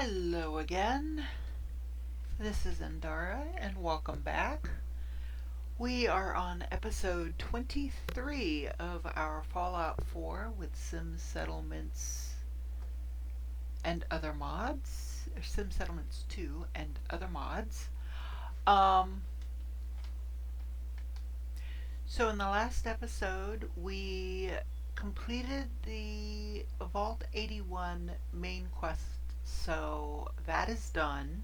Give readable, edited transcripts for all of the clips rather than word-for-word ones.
Hello again. This is Endara and welcome back. We are on episode 23 of our Fallout 4 with Sim Settlements and other mods. Or Sim Settlements 2 and other mods. So in the last episode we completed the Vault 81 main quest, so that is done.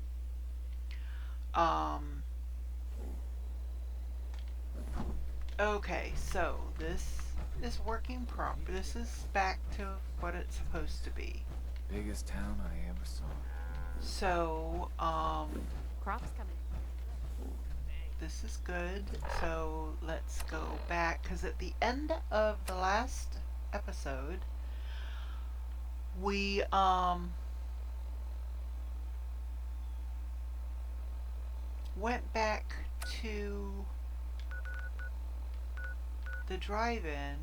Okay, so this is working proper. This is back to what it's supposed to be. Biggest town I ever saw. So, Crops coming. this is good. So let's go back, because at the end of the last episode, we, went back to the drive-in,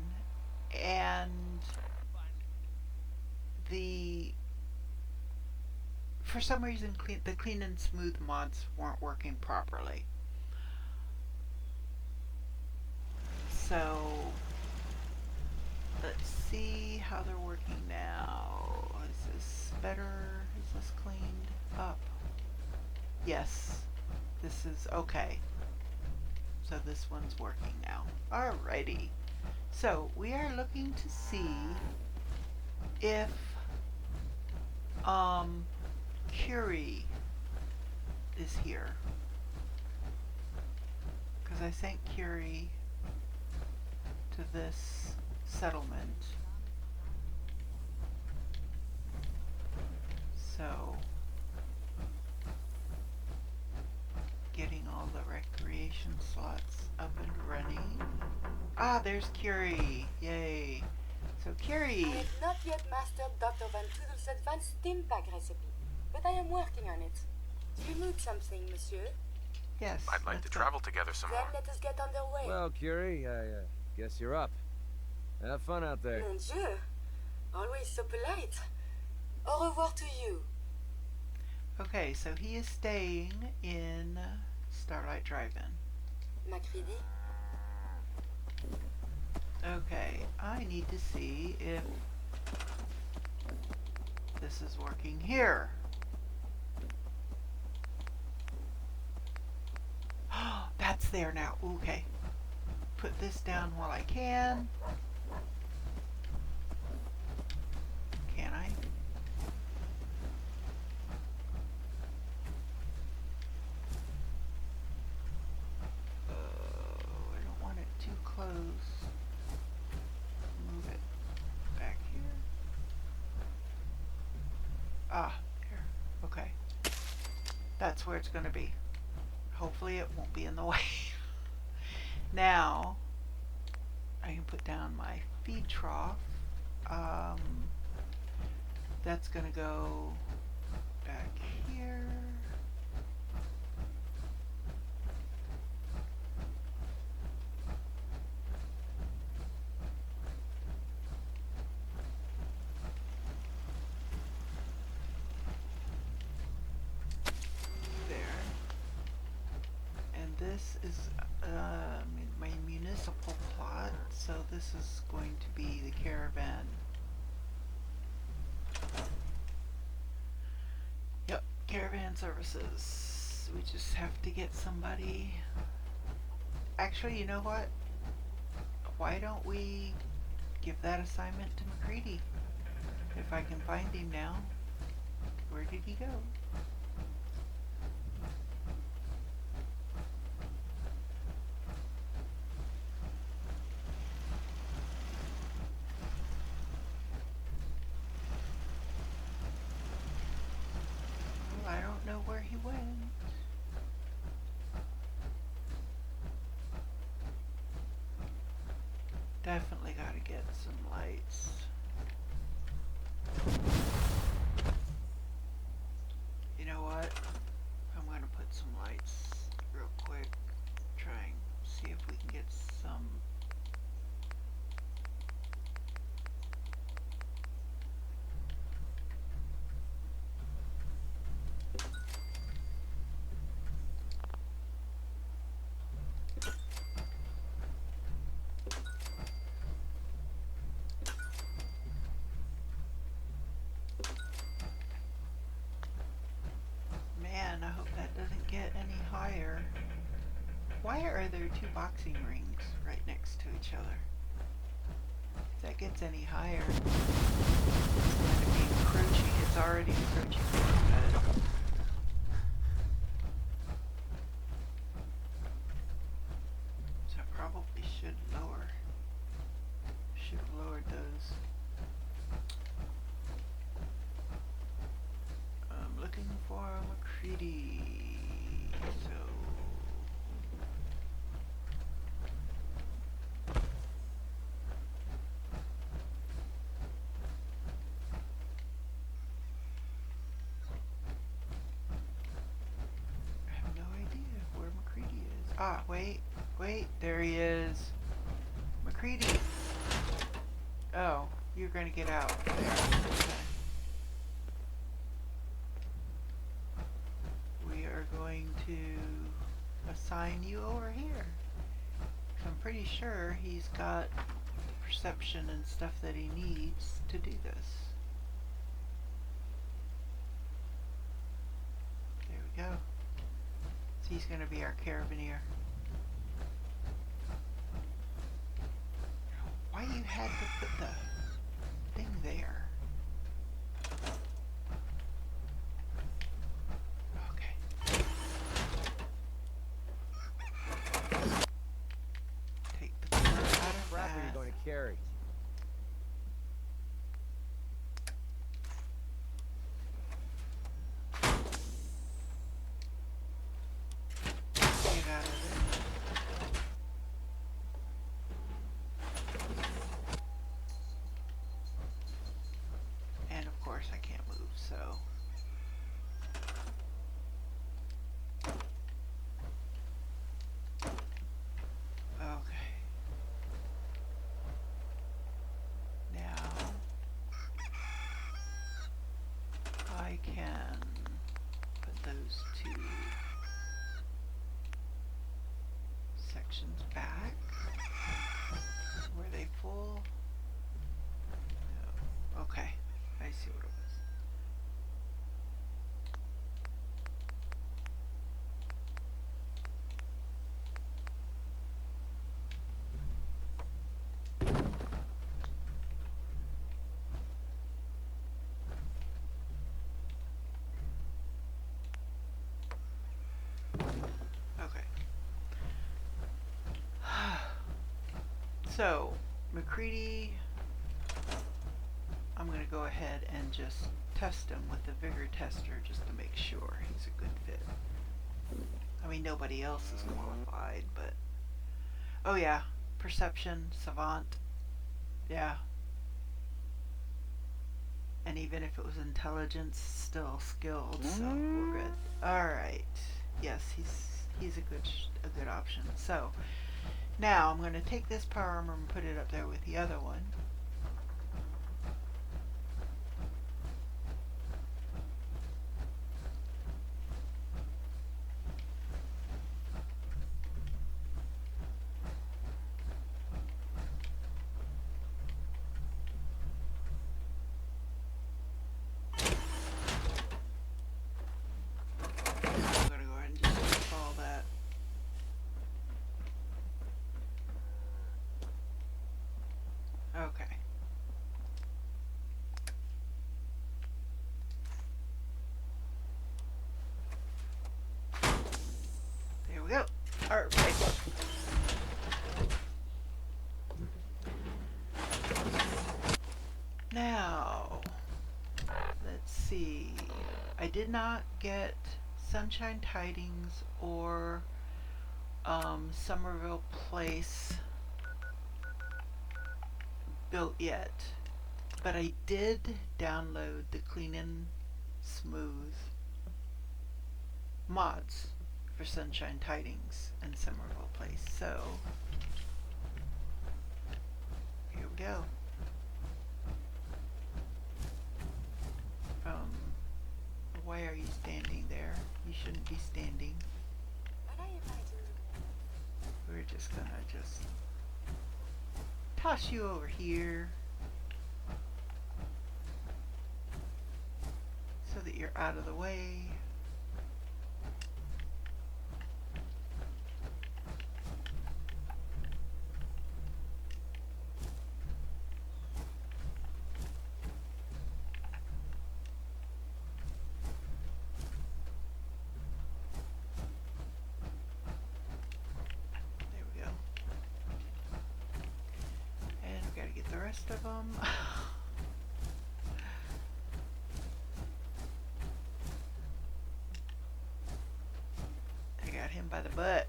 and for some reason the clean and smooth mods weren't working properly. So let's see how they're working now. Is this better? Is this cleaned up? Yes, this is okay. So this one's working now. Alrighty. So we are looking to see if Curie is here. Because I sent Curie to this settlement. So getting all the recreation slots up and running. Ah, there's Curie. Yay. So Curie. I have not yet mastered Dr. Van Toodle's advanced steam pack recipe, but I am working on it. Do you need something, monsieur? Yes. I'd like to travel together some Then more. let us get underway. Well, Curie, I guess you're up. Have fun out there. Mon Dieu, always so polite. Au revoir to you. Okay, so he is staying in Starlight Drive-In. Macready? Okay, I need to see if this is working here. That's there now. Okay. Put this down while I can. Can I? I don't want it too close. Move it back here. Ah, there. Okay. That's where it's going to be. Hopefully it won't be in the way. Now, I can put down my feed trough. That's going to go back here. This is my municipal plot, so this is going to be the caravan. Yep, caravan services. We just have to get somebody. Actually, you know what? Why don't we give that assignment to McCready? If I can find him now. Where did he go? I don't know where he went. Definitely gotta get some lights. You know what? I'm gonna put some lights real quick. Try and see if we can get some. higher. Why are there two boxing rings right next to each other? If that gets any higher, it's going to be encroaching. It's already encroaching on my bed. So I probably should have lowered those. I'm looking for McCready. So I have no idea where McCready is. Ah, wait, there he is. McCready. Oh, you're gonna get out there. Okay. We are going to assign you over here. I'm pretty sure he's got the perception and stuff that he needs to do this. There we go. So he's going to be our carabineer. Why you had to put the thing there? Okay. Take the car out of What crap are you that. going to carry? Get out of there. And of course I can't move, so. Okay. Now I can put those two sections back. Were they full? No. Okay. I see what it was. Okay. So, McCready, I'm going to go ahead and just test him with the vigor tester just to make sure he's a good fit. I mean, nobody else is qualified, but... Oh yeah, perception, savant, yeah. And even if it was intelligence, still skilled, so we're good. Alright, yes, he's a good option. So, now I'm going to take this power armor and put it up there with the other one. I'm going to go ahead and just install that. Okay. There we go. Alright. Now, let's see. I did not get Sunshine Tidings or Somerville Place built yet, but I did download the Clean and Smooth mods for Sunshine Tidings and Somerville Place. So here we go. Why are you standing there? You shouldn't be standing. What are you going to do? We're just gonna toss you over here so that you're out of the way. rest of them. I got him by the butt.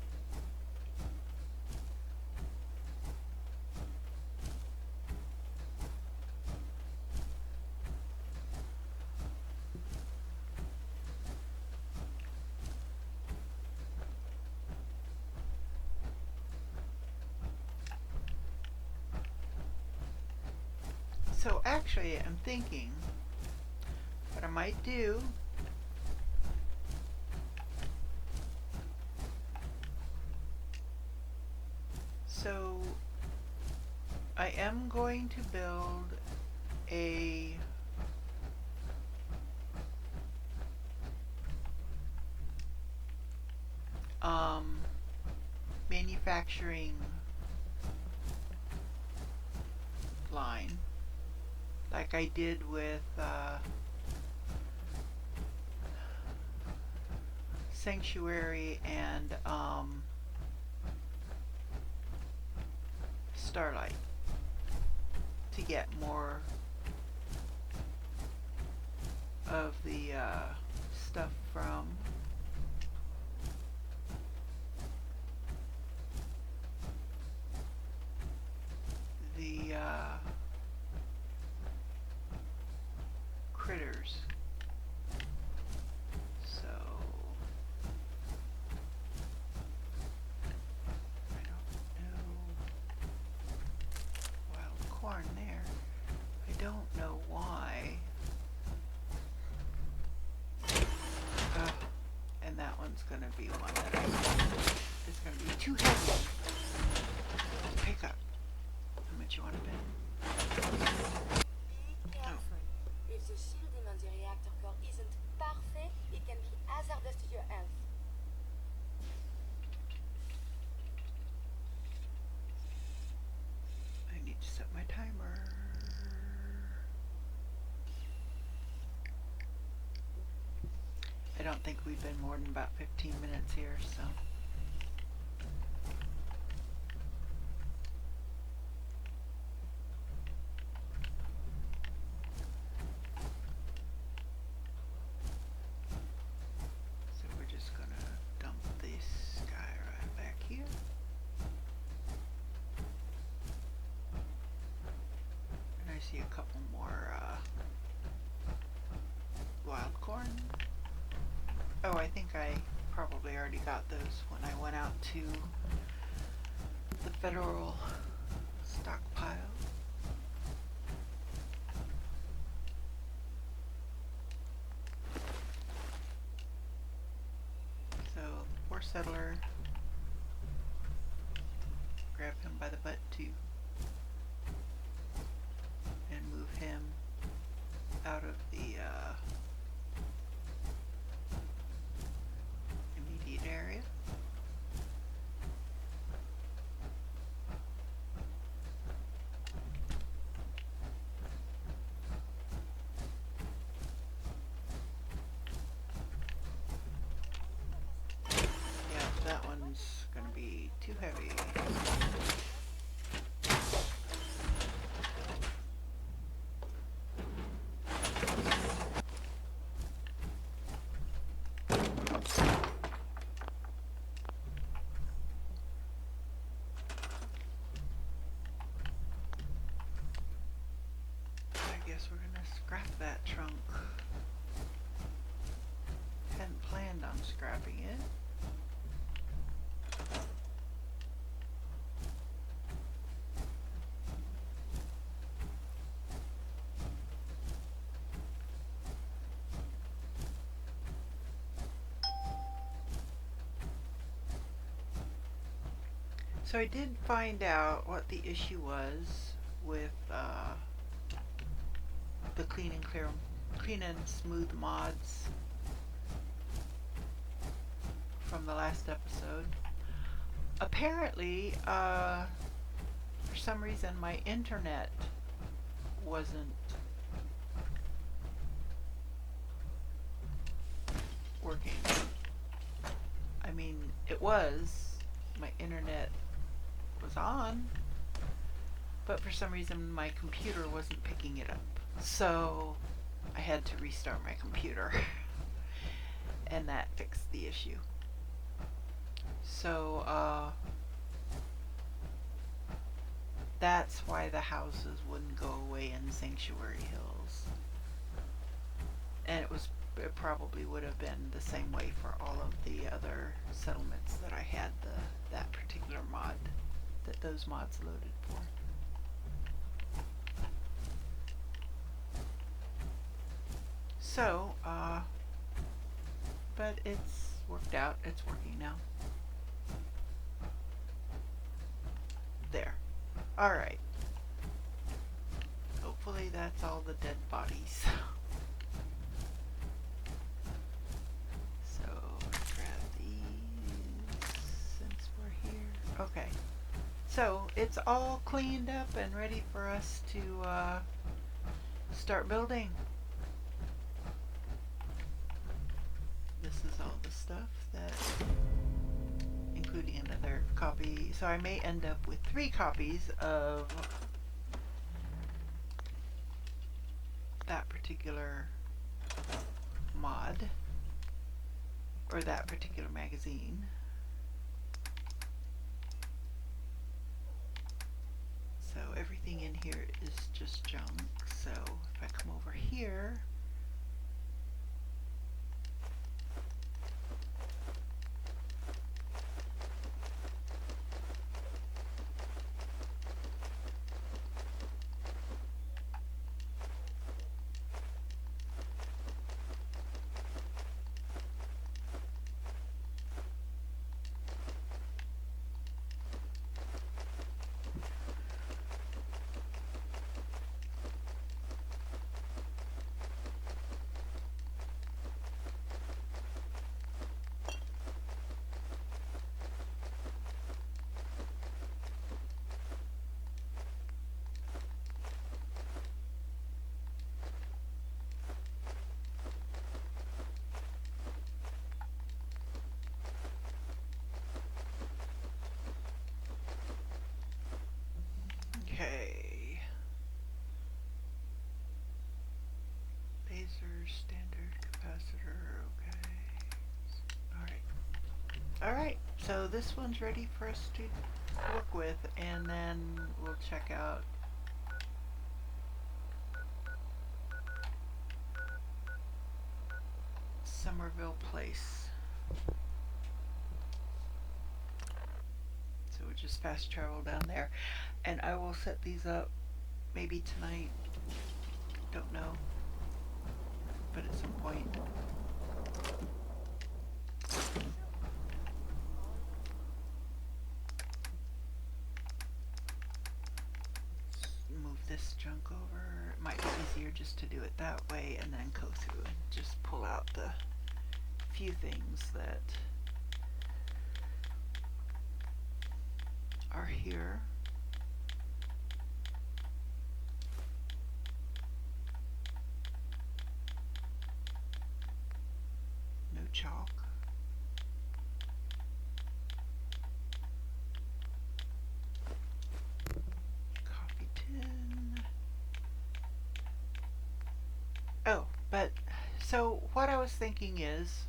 So actually, I'm thinking what I might do. So I am going to build a manufacturing line like I did with Sanctuary and Starlight to get more of the stuff from the critters. So I don't know. Wild corn there. I don't know why. And that one's gonna be one that is gonna be too heavy to pick up. How much you want to bet? Be careful. If the shielding on the reactor core isn't perfect, it can be hazardous to your health. I need to set my timer. I don't think we've been more than about 15 minutes here, so. So we're just gonna dump this guy right back here. And I see a couple more wild corn. Oh, I think I probably already got those when I went out to the federal stockpile. So, the poor settler, grab him by the butt too, and move him out of the immediate area. Yeah, that one's gonna be too heavy. I guess we're gonna scrap that trunk. Hadn't planned on scrapping it. So I did find out what the issue was with the clean and smooth mods from the last episode. Apparently, for some reason, my internet wasn't working. I mean, it was. My internet was on, but for some reason my computer wasn't picking it up. So I had to restart my computer and that fixed the issue. So that's why the houses wouldn't go away in Sanctuary Hills. And it probably would have been the same way for all of the other settlements that I had that particular mod, that those mods loaded for. So, but it's worked out. It's working now. There. Alright. Hopefully that's all the dead bodies. So, grab these since we're here. Okay. So, it's all cleaned up and ready for us to start building. This is all the stuff that, including another copy. So I may end up with 3 copies of that particular mod, or that particular magazine. So everything in here is just junk. So if I come over here, okay. Laser, standard, capacitor, okay. Alright. Alright, so this one's ready for us to work with, and then we'll check out Somerville Place. So we'll just fast travel down there. And I will set these up maybe tonight. Don't know. But at some point. Move this junk over. It might be easier just to do it that way and then go through and just pull out the few things that are here. No chalk. Coffee tin. Oh, but so what I was thinking is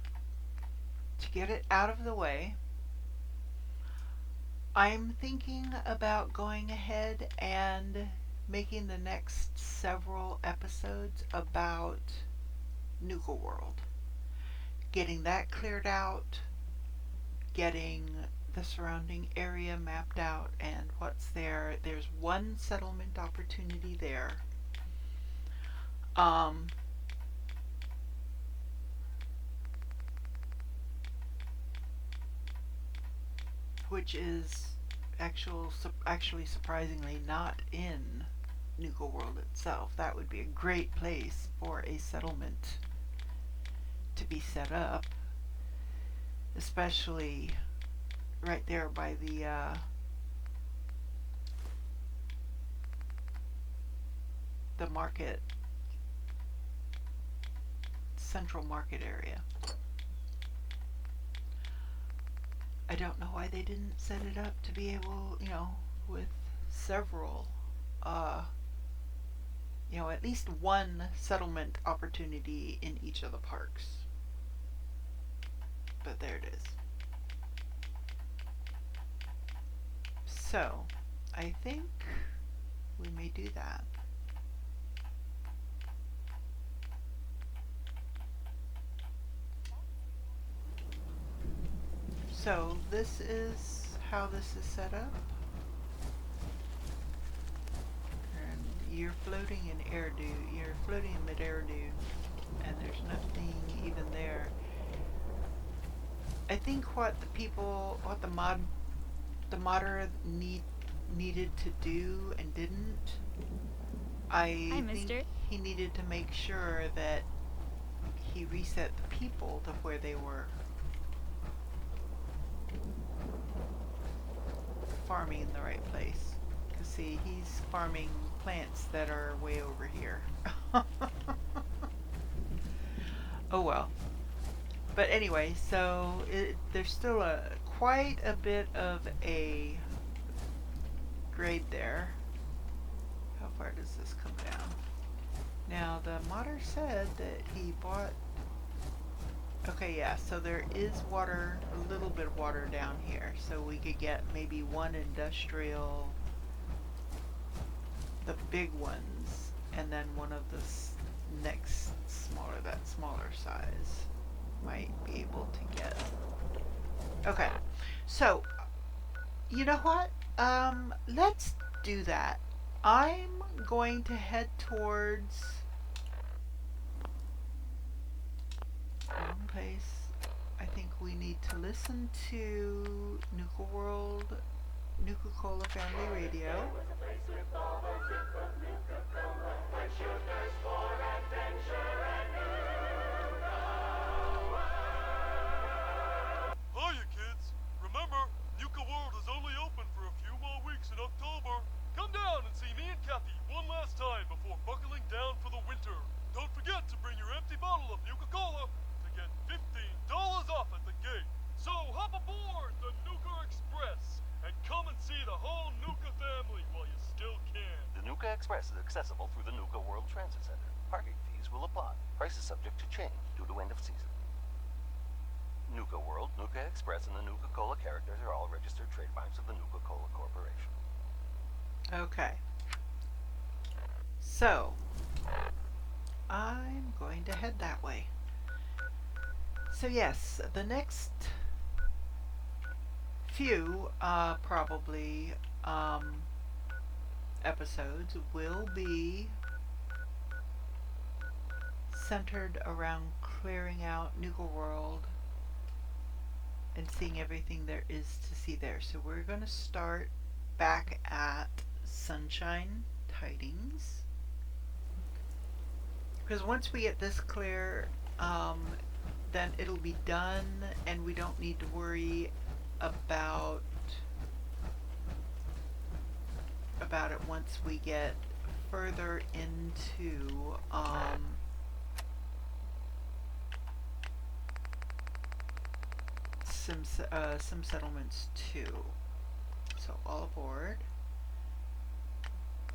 to get it out of the way, I'm thinking about going ahead and making the next several episodes about Nuka World. Getting that cleared out, getting the surrounding area mapped out and what's there. There's one settlement opportunity there. Which is actually surprisingly not in Nuka World itself. That would be a great place for a settlement to be set up, especially right there by the market, central market area. I don't know why they didn't set it up to be able, with several at least one settlement opportunity in each of the parks. But there it is. So, I think we may do that. So, this is how this is set up. And you're floating in air dew. You're floating in mid-air dew. And there's nothing even there. I think what the modder needed to do and didn't. I Hi, think mister. he needed to make sure that he reset the people to where they were farming in the right place. Cause see, he's farming plants that are way over here. Oh well. But anyway, so there's still quite a bit of a grade there. How far does this come down? Now the modder said that he bought. Okay, yeah. So there is water, a little bit of water down here. So we could get maybe one industrial, the big ones, and then one of the next smaller, that smaller size. Might be able to get. Okay, so you know what? Let's do that. I'm going to head towards wrong place. I think we need to listen to Nuka World, Nuka Cola Family Radio. Hiya, kids. Remember, Nuka World is only open for a few more weeks in October. Come down and see me and Kathy one last time before buckling down for the winter. Don't forget to bring your empty bottle of Nuka Cola to get $15 off at the gate. So hop aboard the Nuka Express and come and see the whole Nuka family while you still can. The Nuka Express is accessible through the Nuka World Transit Center. Parking fees will apply. Prices subject to change due to end of season. Nuka World, Nuka Express, and the Nuka Cola characters are all registered trademarks of the Nuka Cola Corporation. Okay. So, I'm going to head that way. So yes, the next few, probably, episodes will be centered around clearing out Nuka World and seeing everything there is to see there. So we're going to start back at Sunshine Tidings. Because once we get this clear, then it'll be done and we don't need to worry about it once we get further into some settlements too. So all aboard,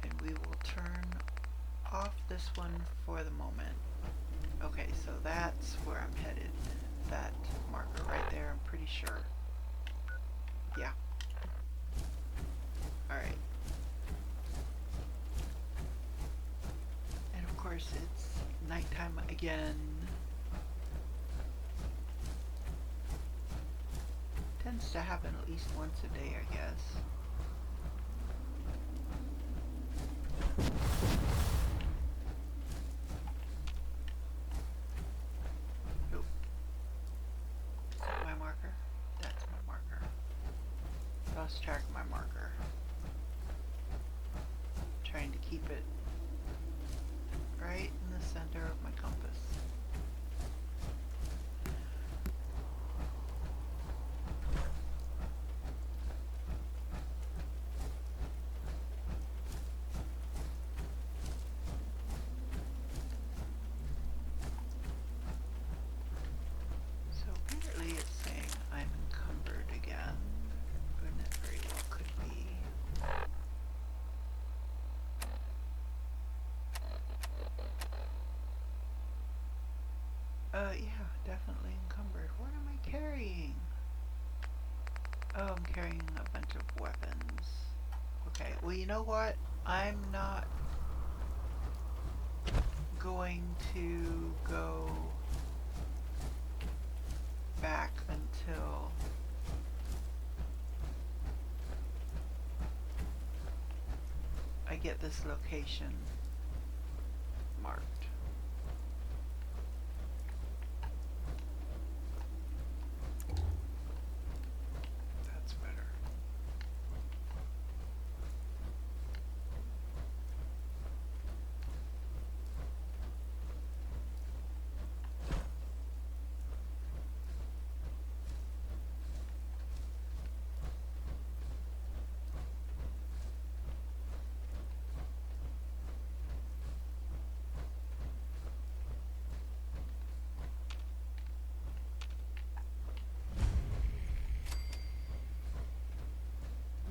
and we will turn off this one for the moment. Okay, so that's where I'm headed. That marker right there, I'm pretty sure. Yeah. Alright. And of course it's nighttime again. Tends to happen at least once a day, I guess. Oh. Is that my marker? That's my marker. Lost track of my marker. Trying to keep it right in the center of my compass. definitely encumbered. What am I carrying? Oh, I'm carrying a bunch of weapons. Okay, well, you know what? I'm not going to go back until I get this location marked. That's better.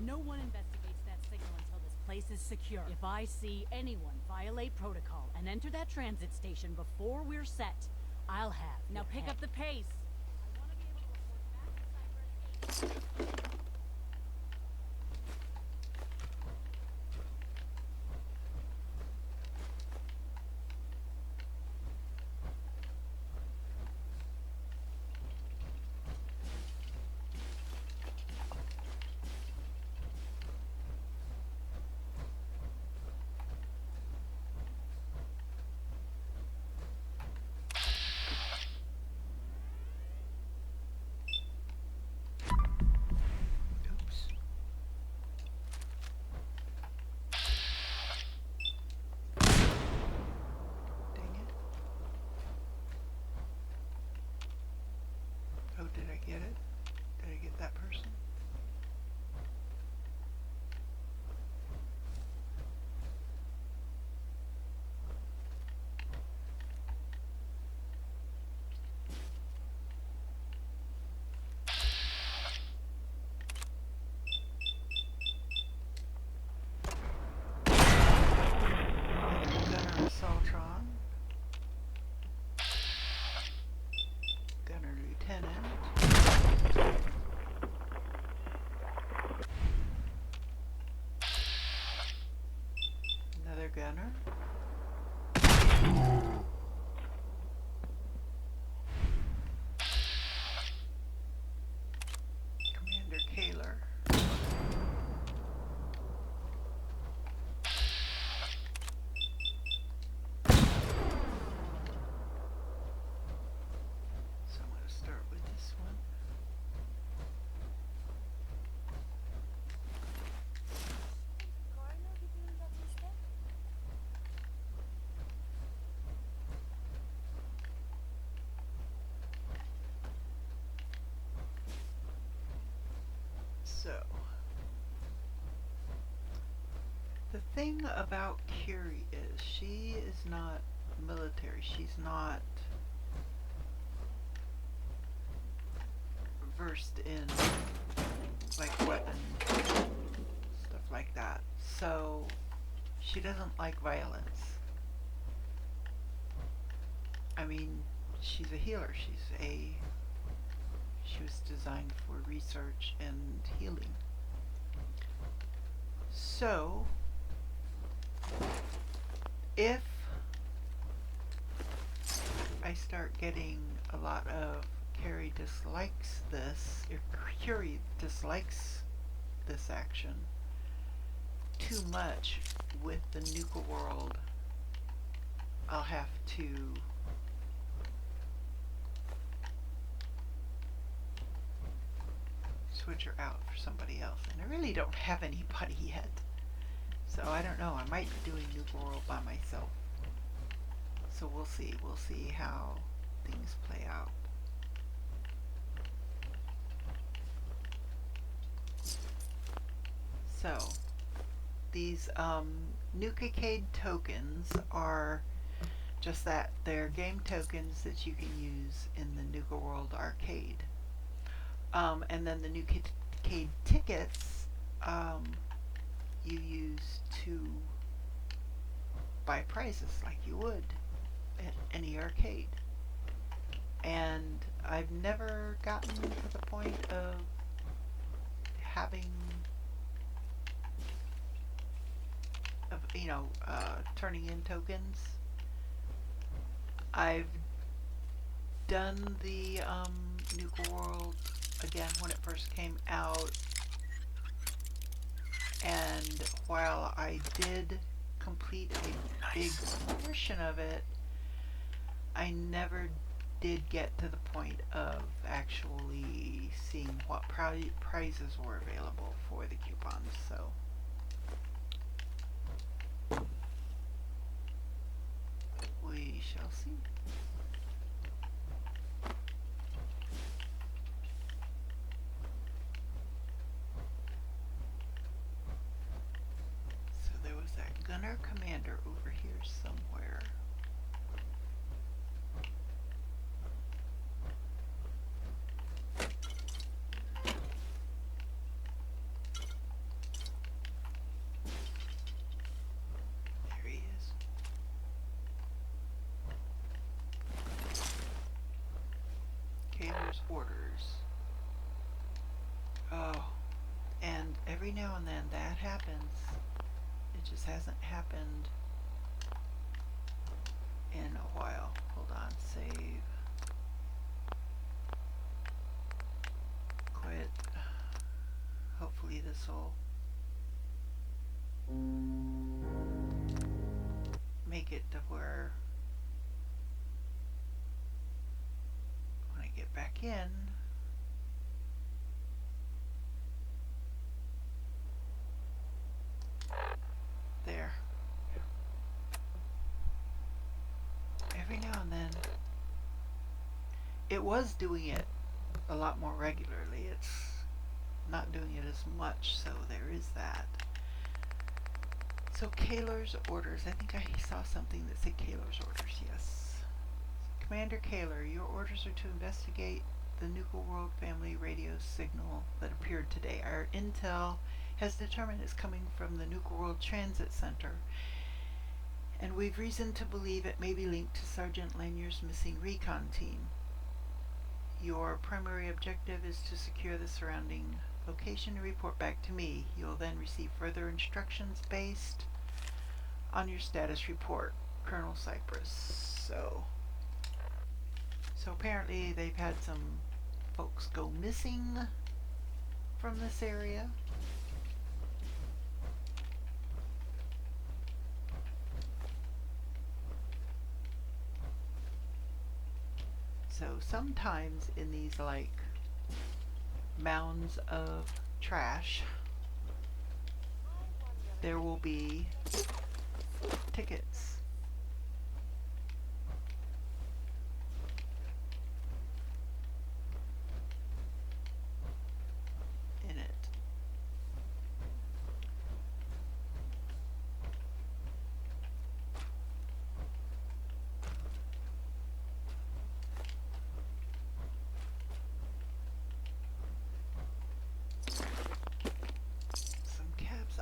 No one investigates that signal until this place is secure. If I see anyone violate protocol and enter that transit station before we're set, I'll have. Now pick up the pace. I want to be able to report back to Cyber at 8. Oops. Dang it. Oh, did I get it? Did I get that person? Gunner Assaultron. Gunner Lieutenant. Another gunner. Commander Kaler. So I'm going to start with this one. Coroner between that mistake? So, the thing about Curie is she is not military. She's not versed in like weapons, stuff like that. So, she doesn't like violence. I mean, she's a healer. She was designed for research and healing. So, if I start getting a lot of Curie dislikes this, if Curie dislikes this action too much with the Nuka World, I'll have to switch her out for somebody else. And I really don't have anybody yet. So I don't know. I might be doing Nuka World by myself. So we'll see. We'll see how things play out. So these Nuka-Cade tokens are just that. They're game tokens that you can use in the Nuka World arcade. And then the Nuka-Cade tickets you use to buy prizes like you would at any arcade. and I've never gotten to the point of having, turning in tokens. I've done the Nuka World again when it first came out, and while I did complete a big portion of it, I never did get to the point of actually seeing what prizes were available for the coupons, so we shall see. So there was that gunner commander over here somewhere. There he is. Cater's orders. Oh, and every now and then that happens. It just hasn't happened in a while. Hold on, save. Quit. Hopefully this will make it to where when I get back in, there. Every now and then it was doing it a lot more regularly. It's not doing it as much, so there is that. So Kaler's orders. I think I saw something that said Kaler's orders, yes. Commander Kaler, your orders are to investigate the Nuka World family radio signal that appeared today. Our intel has determined it's coming from the Nuka World Transit Center, and we've reason to believe it may be linked to Sergeant Lanier's missing recon team. Your primary objective is to secure the surrounding location and report back to me. You'll then receive further instructions based on your status report, Colonel Cypress. So apparently they've had some folks go missing from this area. So sometimes in these like mounds of trash, there will be tickets. In it.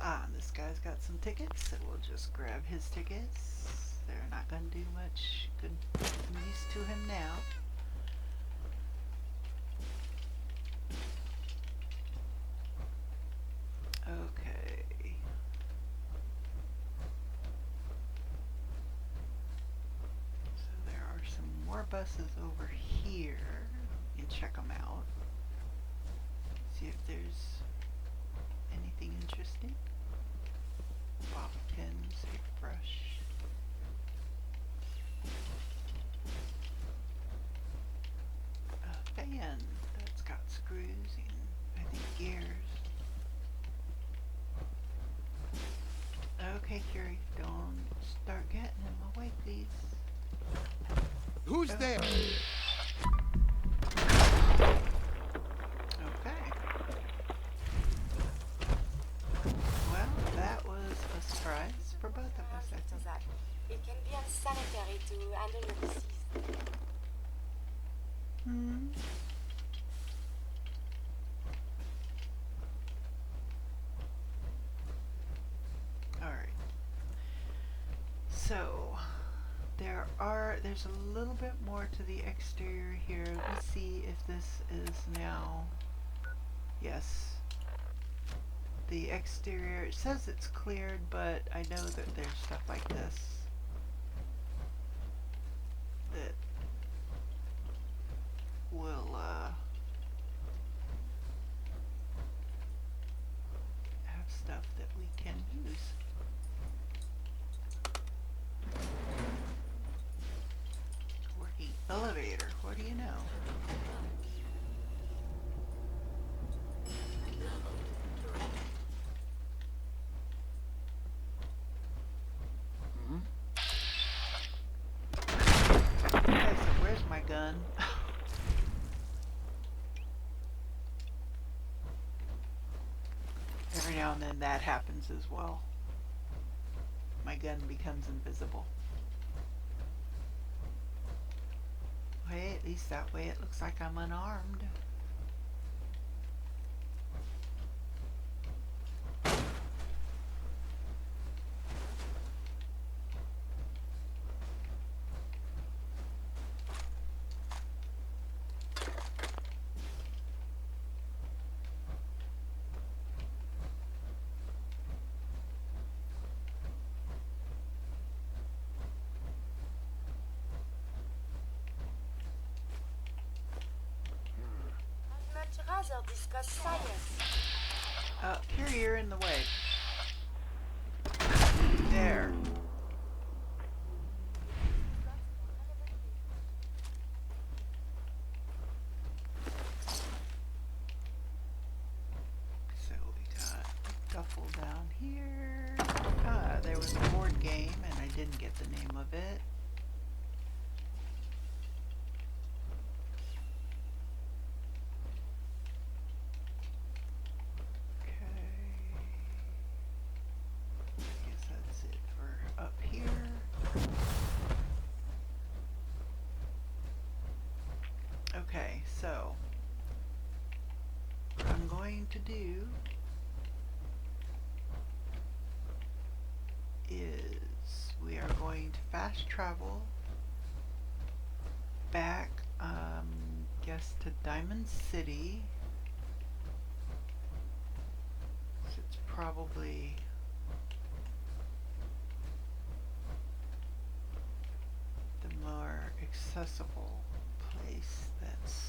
And this guy's got some tickets, so we'll just grab his tickets. They're not going to do much good use to him now. Okay. So there are some more buses over here. You can check them out. See if there's anything interesting. Bobby pins, a brush. A fan that's got screws and I think gears. Okay, Curie, don't start getting in my way, please. Who's there? Okay. Well, that was a surprise for both of us, I think. It can be unsanitary to handle your disease. Alright. So, There's a little bit more to the exterior here. Let's see if this is now, yes. The exterior, it says it's cleared, but I know that there's stuff like this that will have stuff that we can use. Working elevator, what do you know? Okay, so where's my gun? Every now and then that happens as well. My gun becomes invisible. Okay, at least that way it looks like I'm unarmed. I'd much rather discuss science. Here, you're in the way. There. So we got a duffel down here. There was a board game and I didn't get the name of it. Okay, so what I'm going to do is we are going to fast travel back, guess to Diamond City. So it's probably the more accessible place that's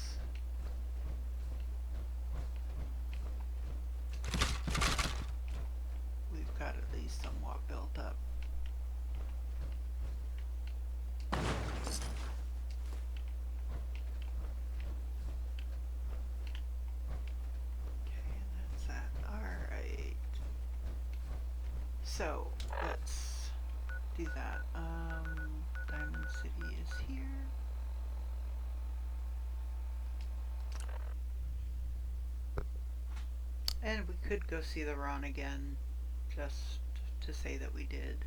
we've got at least somewhat built up. Okay, and that's that. Alright. So let's do that. Diamond City is here. And we could go see the Ron again, just to say that we did.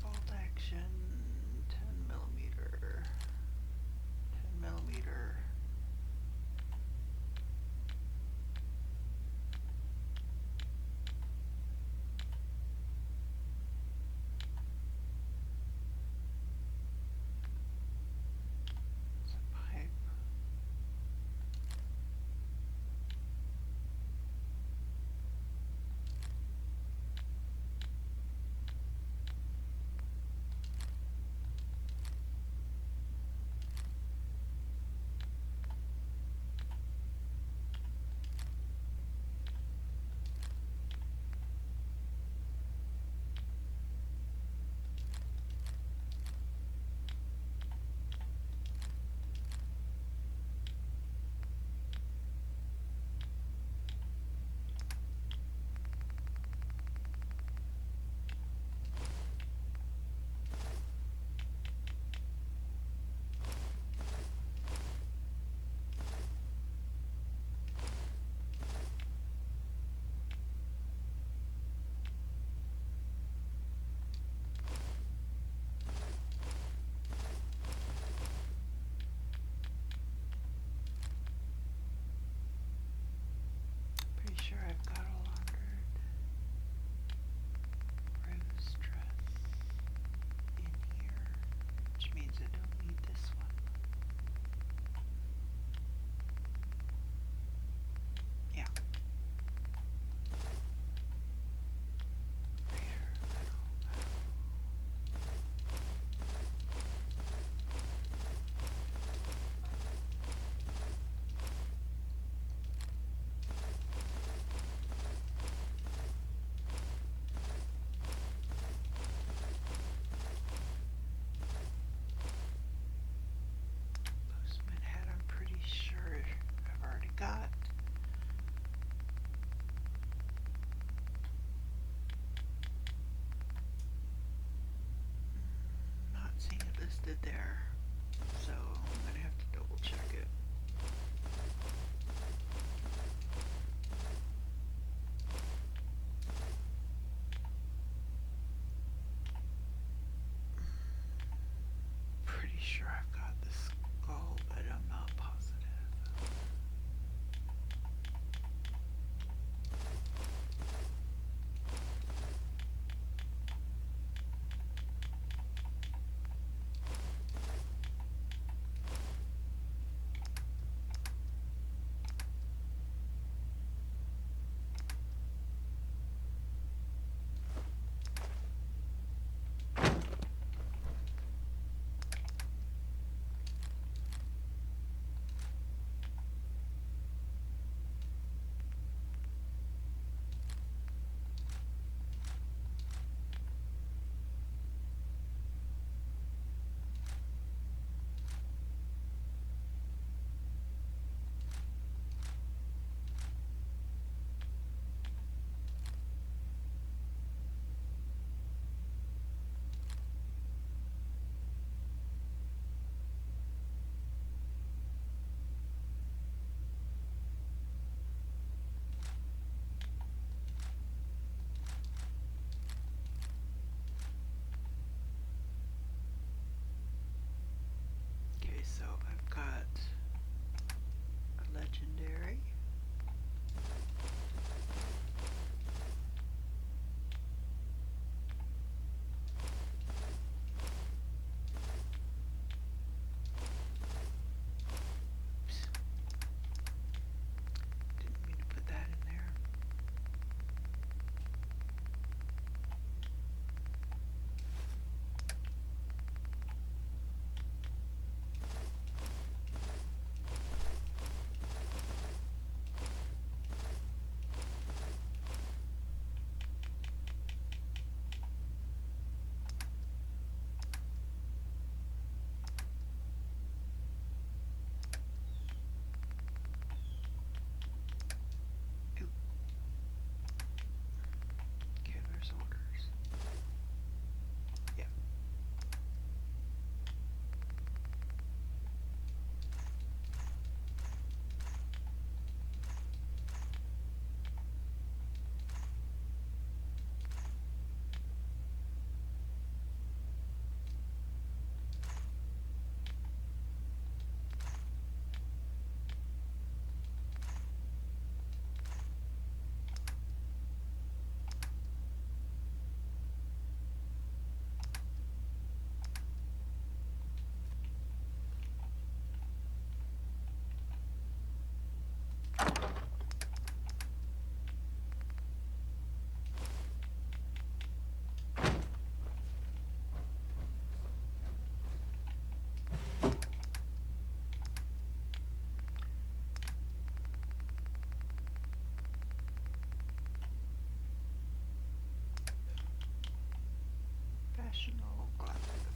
Bolt action, 10mm. 10mm. Pipe.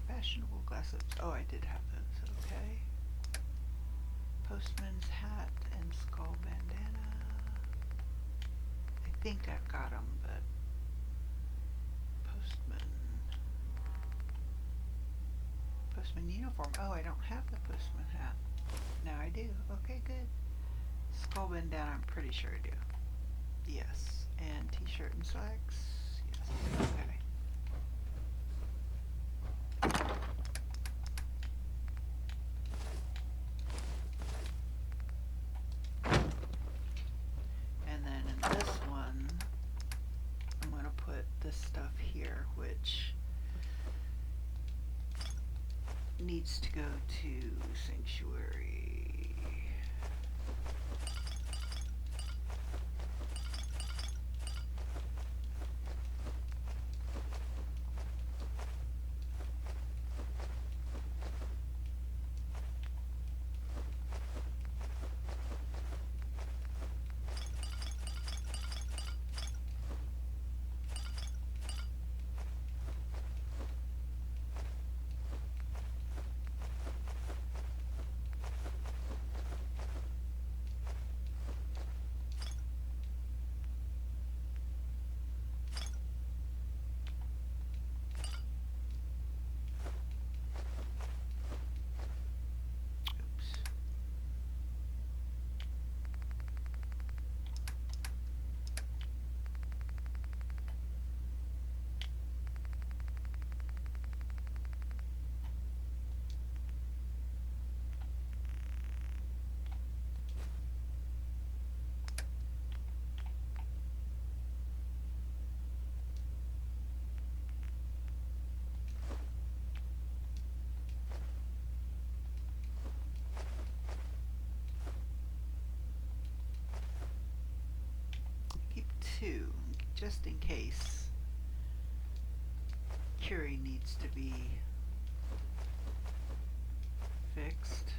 Fashionable glasses. Oh, I did have those. Okay. Postman's hat and skull bandana. I think I've got them, but postman uniform. Oh, I don't have the postman hat. Now I do. Okay, good. Skull bandana, I'm pretty sure I do. Yes. And t-shirt and slacks. Yes. Okay. And then in this one, I'm going to put this stuff here, which needs to go to Sanctuary. Keep two, just in case Curie needs to be fixed.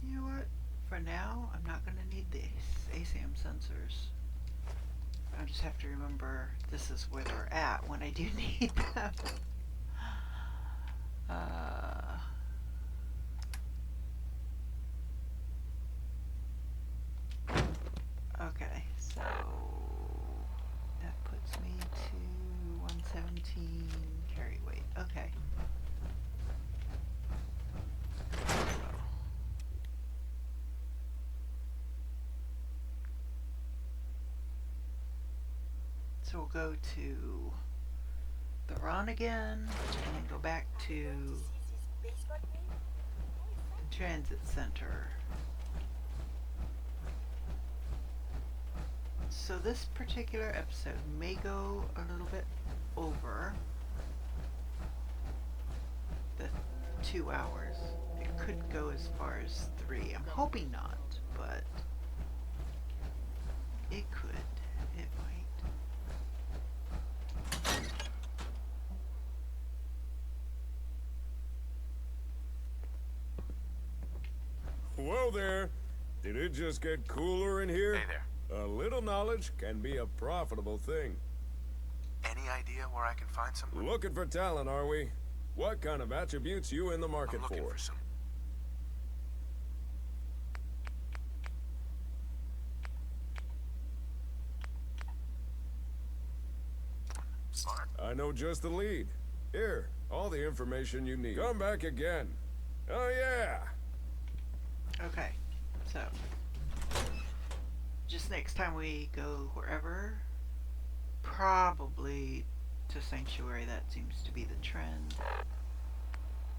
You know what? For now, I'm not going to need the ASAM sensors. I just have to remember this is where they're at when I do need them. Okay, so that puts me to 117 carry weight. Okay. So we'll go to the run again, and then go back to the transit center. So this particular episode may go a little bit over the 2 hours. It could go as far as 3. I'm hoping not, but it could. It might. Whoa there! Did it just get cooler in here? Hey there. A little knowledge can be a profitable thing. Any idea where I can find someone? Looking for talent, are we? What kind of attributes you in the market I'm looking for some. Smart. I know just the lead. Here, all the information you need. Come back again. Oh, yeah. Okay, so just next time we go wherever, probably to Sanctuary. That seems to be the trend.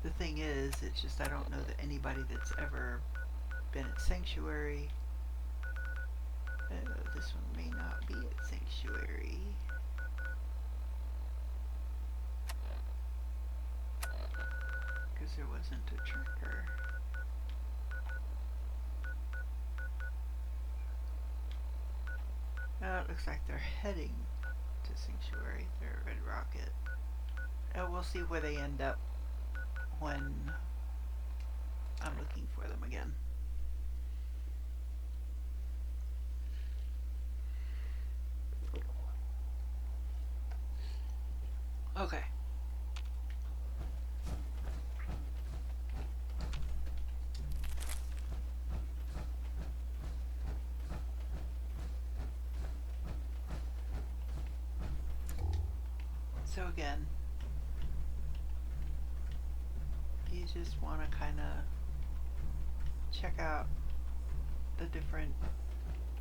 The thing is, it's just I don't know that anybody that's ever been at Sanctuary. This one may not be at Sanctuary. Because there wasn't a tracker. It looks like they're heading to Sanctuary. They're at Red Rocket. We'll see where they end up when I'm looking for them again. Okay. So again, you just want to kind of check out the different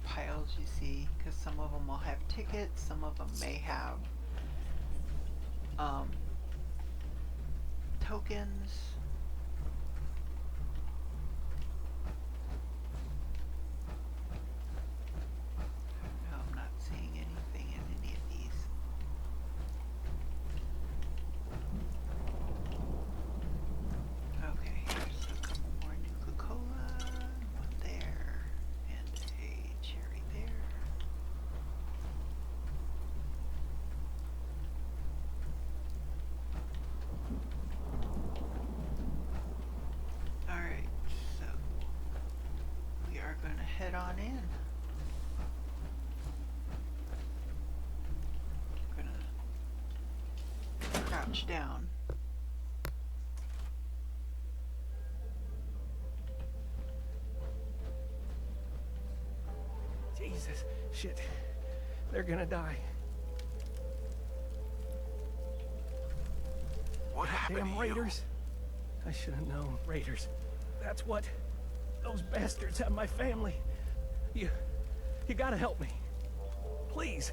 piles you see, because some of them will have tickets, some of them may have tokens. No, I'm not seeing anything in any of these. Okay, here's a couple more Nuka-Cola, one there, and a cherry there. Alright, so we are going to head on in. We're going to crouch down. Jesus, shit. They're gonna die. What happened Damn to raiders. I should have known. Raiders. That's what. Those bastards have my family. You gotta help me. Please.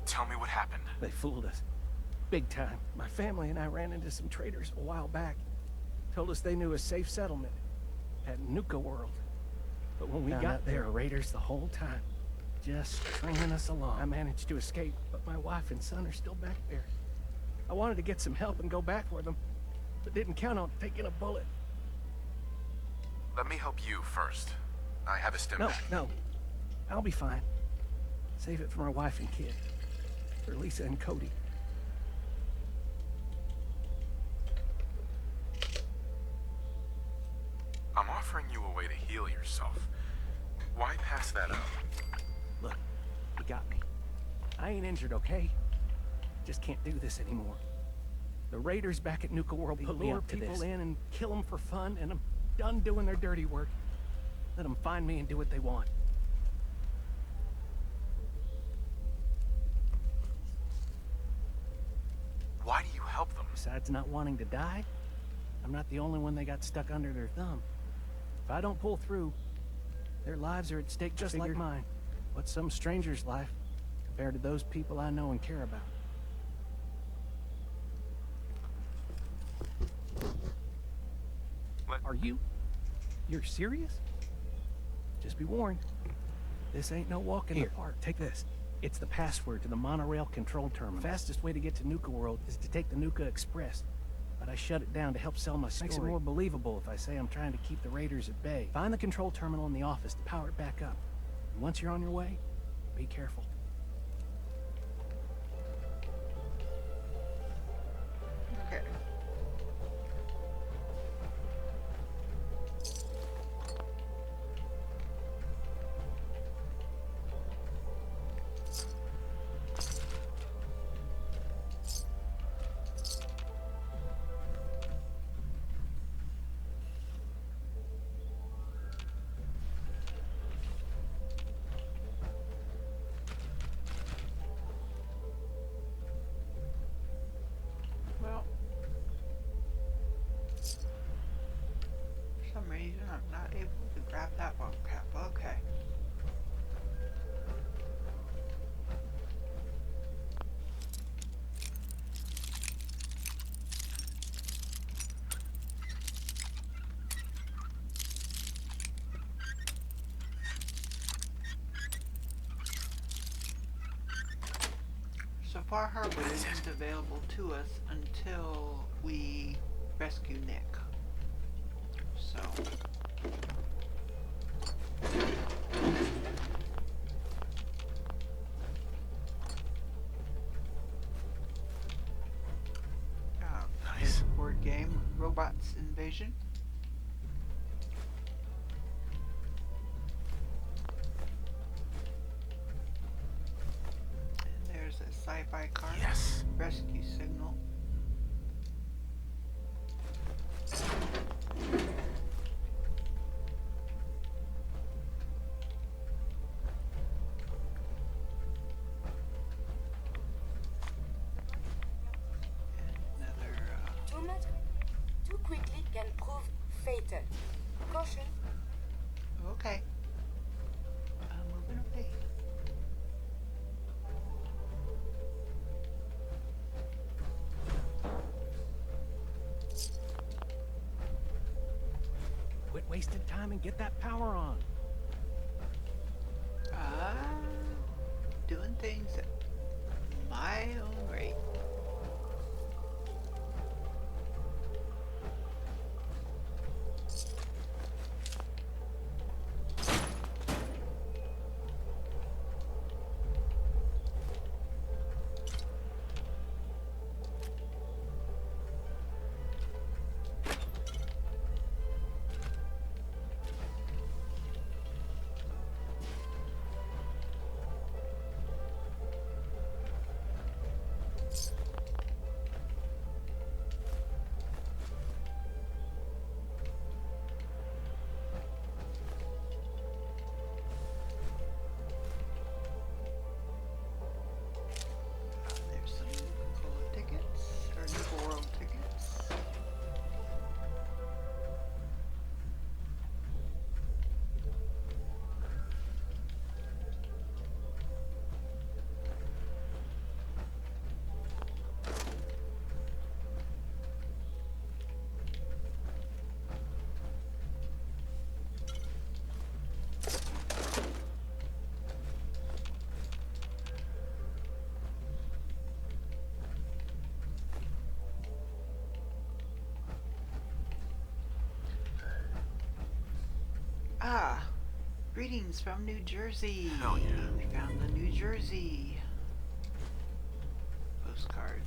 Tell me what happened. They fooled us. Big time. My family and I ran into some traders a while back. Told us they knew a safe settlement at Nuka World. But when we got there, raiders the whole time. Just stringing us along. I managed to escape, but my wife and son are still back there. I wanted to get some help and go back for them, but didn't count on taking a bullet. Let me help you first. I have a stim pack. No. I'll be fine. Save it for my wife and kid. For Lisa and Cody. I'm offering you a way to heal yourself. Why pass that up? Look, you got me. I ain't injured, okay? Just can't do this anymore. The raiders back at Nuka World lure people in and kill them for fun, and I'm done doing their dirty work. Let them find me and do what they want. Why do you help them? Besides not wanting to die, I'm not the only one they got stuck under their thumb. If I don't pull through, their lives are at stake just like mine. What's some stranger's life compared to those people I know and care about? Are you? You're serious? Just be warned. This ain't no walk in the park. Take this. It's the password to the monorail control terminal. Fastest way to get to Nuka World is to take the Nuka Express. But I shut it down to help sell my story. Makes it more believable if I say I'm trying to keep the raiders at bay. Find the control terminal in the office to power it back up. And once you're on your way, be careful. Okay. I'm not able to grab that bottle cap. Okay. So far, Harwood isn't available to us until we rescue Nick. So. Nice. Board game, Robots Invasion. And there's a sci-fi card. Yes. Rescue signal. Too much, too quickly can prove fatal. Caution. Okay. I'm moving away. Quit wasting time and get that power on. Doing things at my own rate. There's some Nuka-Cola tickets, or Nuka World tickets. Ah, greetings from New Jersey. Hell yeah. We found the New Jersey postcard.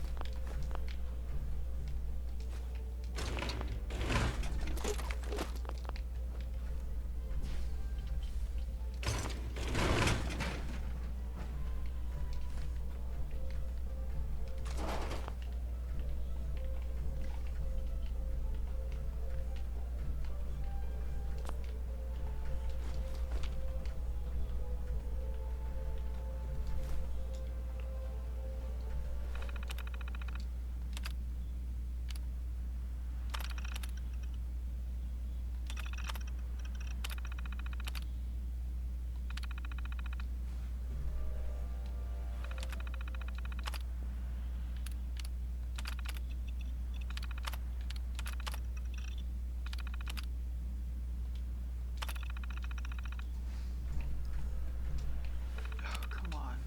Oh, come on.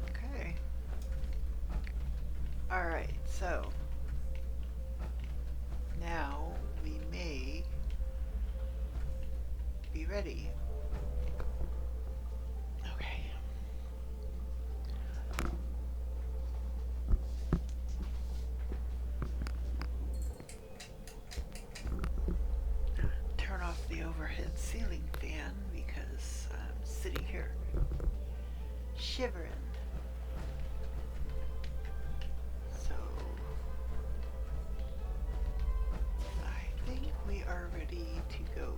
Okay. Alright, so now we may be ready. Okay. Turn off the overhead ceiling fan because I'm sitting here shivering. So I think we are ready to go.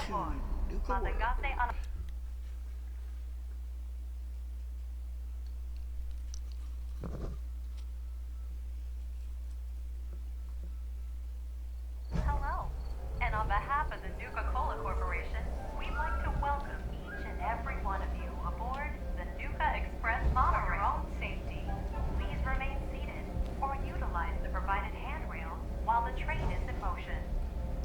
Nuka World. Hello, and on behalf of the Nuka Cola Corporation, we'd like to welcome each and every one of you aboard the Nuka Express monorail. For your own safety, please remain seated or utilize the provided handrails while the train is in motion.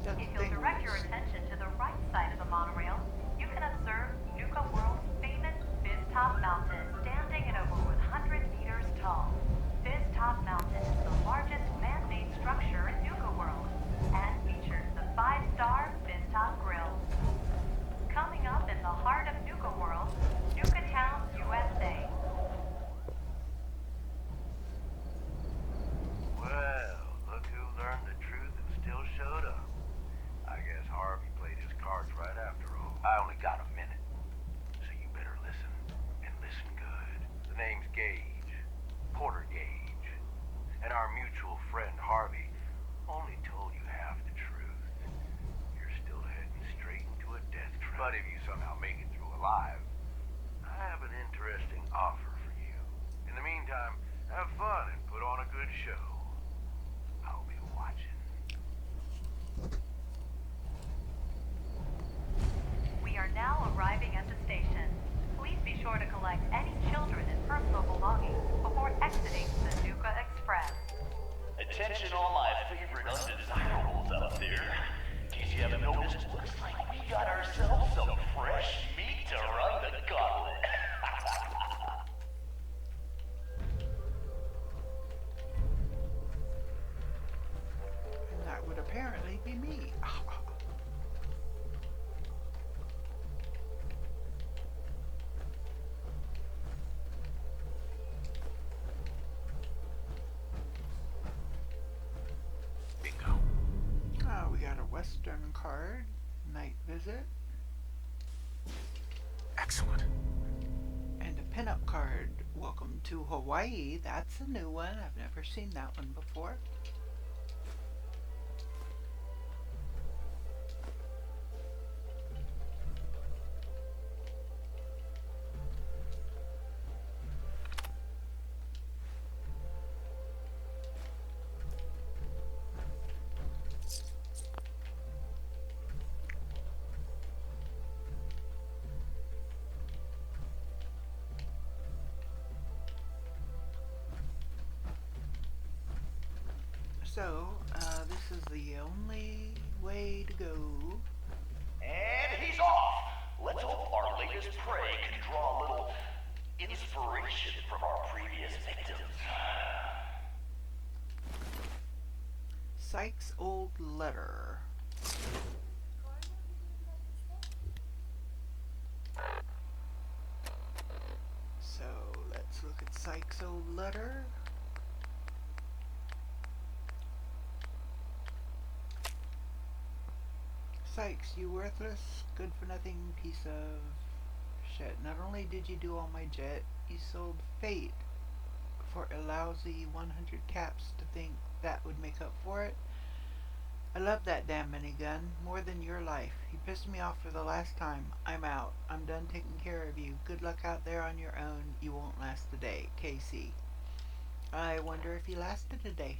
If you'll direct your attention to the right side of the monorail, you can observe Nuka World's famous Fizz Top Mountain, standing at over 100 meters tall. Fizz Top Mountain is the largest man-made structure in Nuka World and features the 5-star Fizz Top Grill. Coming up in the heart of Nuka World, Nuka Town, USA. Well, look who learned the truth and still showed up. I guess Harvey played his cards right after all. I only got a minute, so you better listen, and listen good. The name's Gage, Porter Gage, and our mutual friend Harvey only told you half the truth. You're still heading straight into a death trap. But if you somehow make it through alive, I have an interesting offer for you. In the meantime, have fun and put on a good show. I'll be watching. We are now arriving at the station. Please be sure to collect any children and personal belongings before exiting the Nuka Express. Attention all my favorite undesirables up there. In case you haven't noticed, looks like we got ourselves some fresh meat to run the gauntlet. And that would apparently be me. Bingo. Oh, we got a Western card. Night visit. Excellent. And a pinup card. Welcome to Hawaii. That's a new one. I've never seen that one before. So, this is the only way to go. And he's off! Let's hope our latest prey can draw a little inspiration from our previous victims. Sykes' old letter. So, let's look at Sykes' old letter. Sykes, you worthless, good-for-nothing piece of shit. Not only did you do all my jet, you sold fate for a lousy 100 caps to think that would make up for it. I love that damn minigun more than your life. You pissed me off for the last time. I'm out. I'm done taking care of you. Good luck out there on your own. You won't last a day. KC. I wonder if he lasted a day.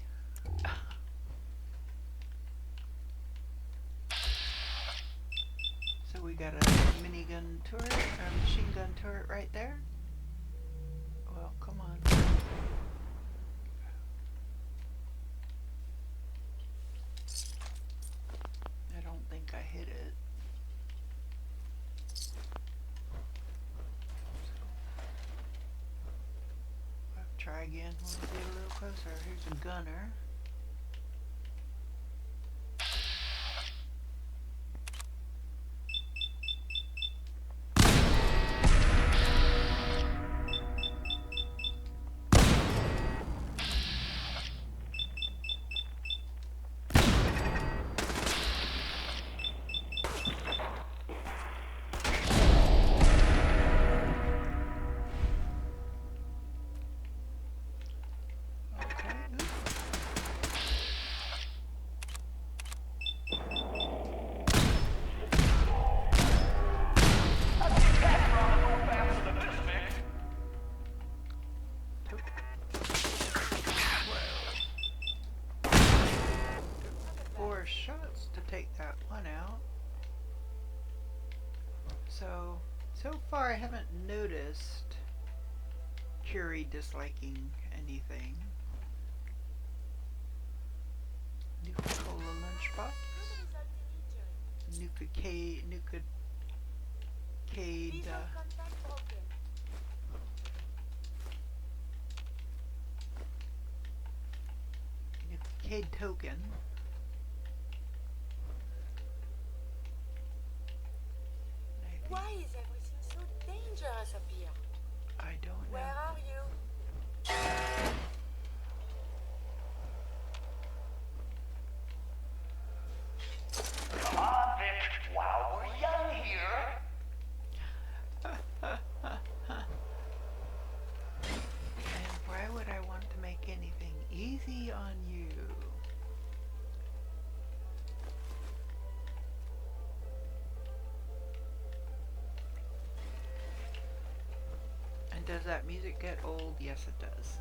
So we got a minigun turret, or machine gun turret right there. Well, come on. I don't think I hit it. I'll try again when we get a little closer. Here's a gunner. So far I haven't noticed Curie disliking anything. Nuka Cola lunchbox. Nuka Cade, Nuka Cade, Nuka Cade token. Why is everything so dangerous up here? I don't know. Where are you? Come on, Vic, while we're young here. And why would I want to make anything easy on you? And does that music get old? Yes, it does.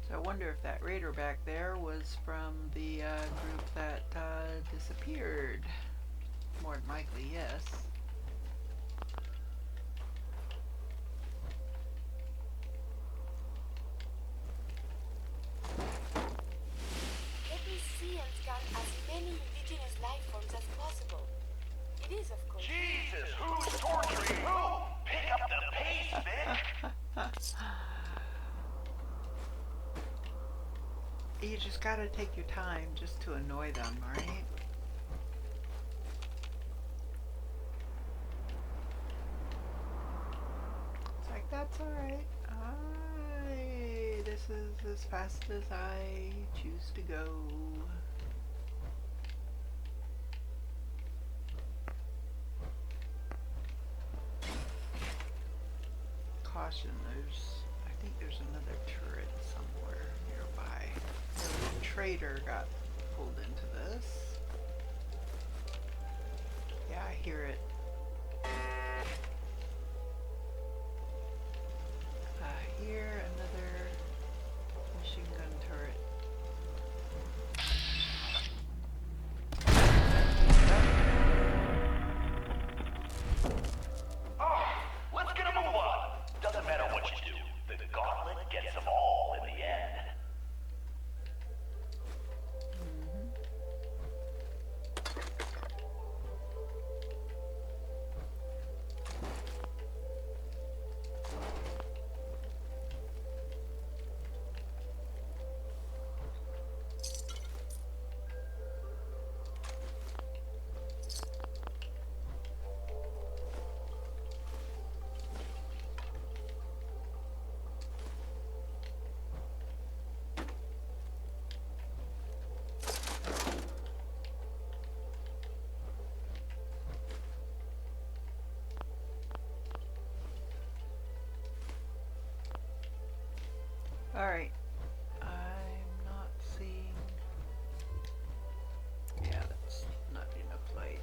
So I wonder if that raider back there was from the group that disappeared. More than likely, yes. Let me see and scan as many indigenous life forms as possible. It is, of course. Jesus, who's torturing who? Pick up the pace, Vic. You just gotta take your time just to annoy them, right? It's like, that's alright. This is as fast as I choose to go. Caution, I think there's another turret somewhere nearby. The trader got pulled into this. Yeah, I hear it. I hear another machine gun turret. Let's get a move on. Doesn't matter what you do. The Gauntlet gets them all in the end. Alright. I'm not seeing... Yeah, that's not enough light.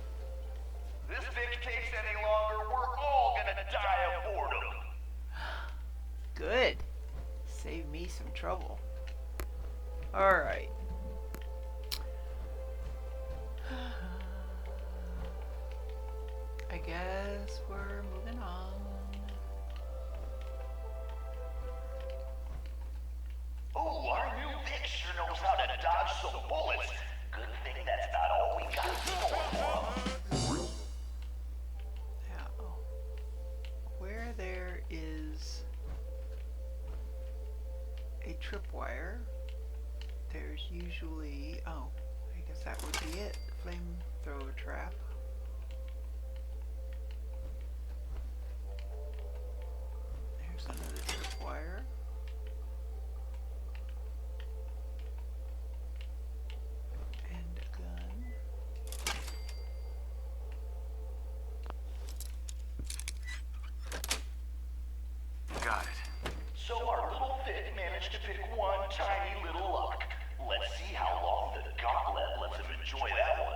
This Vic takes any longer, we're all gonna die of boredom. Good. Save me some trouble. Alright. I guess we're moving on. Oh, our new Vic sure knows how to dodge some bullets. Good thing that's not all we got going for him. Yeah, oh. Where there is a tripwire, there's usually, oh, I guess that would be it, the flamethrower trap. There's another tripwire. And a gun. Got it. So our little Vic managed to pick one tiny little lock. Let's see how long the Gauntlet lets him enjoy that one.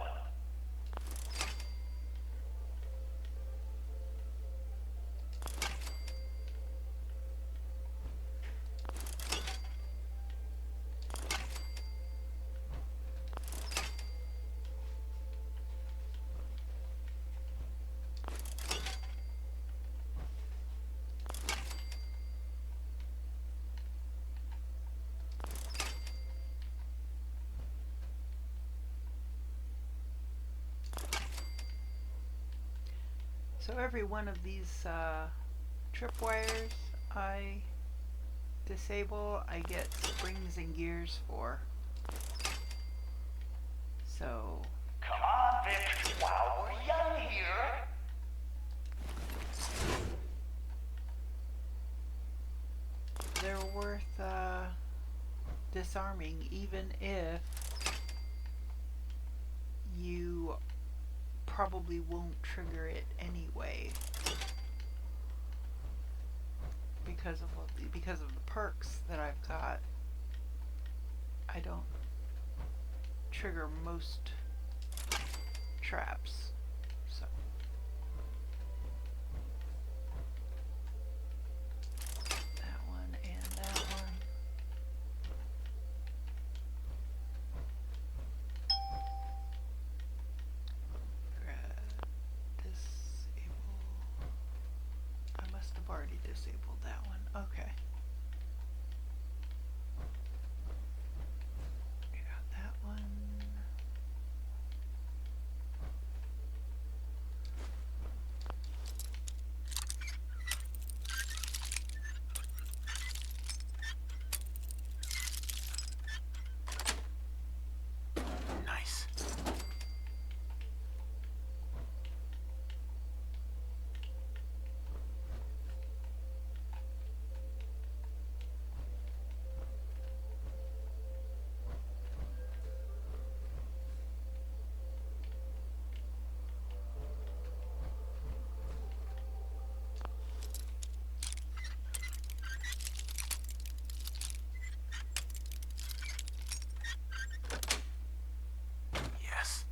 So every one of these tripwires I disable, I get springs and gears for. So Come on, Vic, while we're young here. they're worth disarming, even if you probably won't trigger it anyway because of the perks that I've got. I don't trigger most traps, so that one and that one. Disable. I must have already disabled that one. Okay. We got that one. Nice. Yes.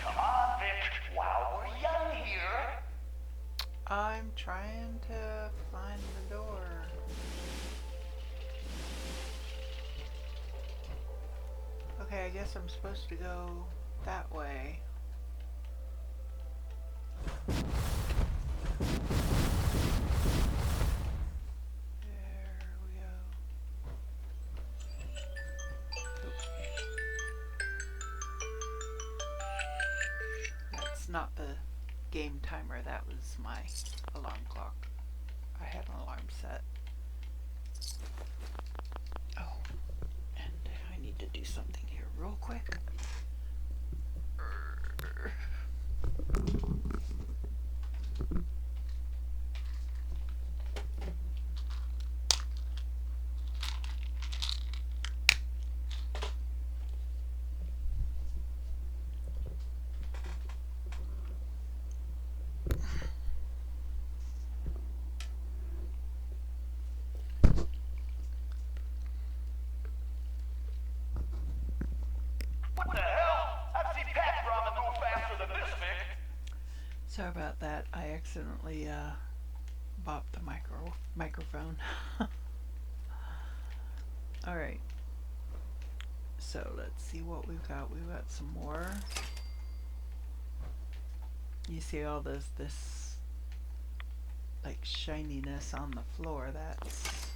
Come on, Vic, while we're young here. I'm trying to find the door. Okay, I guess I'm supposed to go that way. There we go. That's not the game timer, that was my alarm clock. I had an alarm set. Oh, and I need to do something here real quick. What the hell? I've seen Pat Ramen move faster than this, Vic. Sorry about that. I accidentally bopped the microphone. Alright. So let's see what we've got. We've got some more. You see all this like shininess on the floor. That's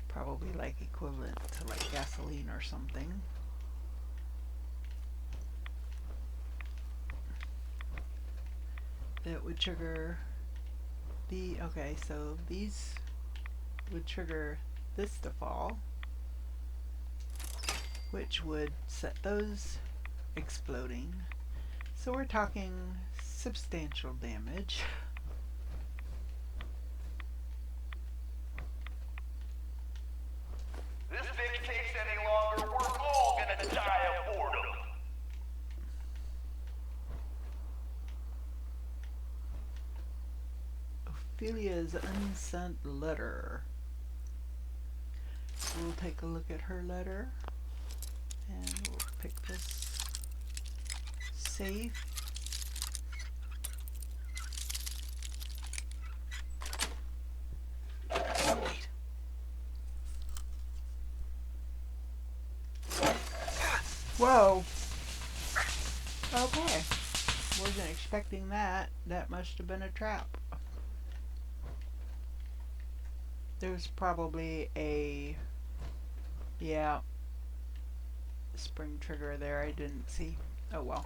probably like equivalent to like gasoline or something. That would trigger the, okay, so these would trigger this to fall, which would set those exploding. So we're talking substantial damage. This Vic takes any longer, we're all gonna die of boredom. Ophelia's unsent letter. We'll take a look at her letter and we'll pick this safe. Wait. Whoa. Okay. Wasn't expecting that. That must have been a trap. There's probably a... yeah. Spring trigger there I didn't see. Oh well.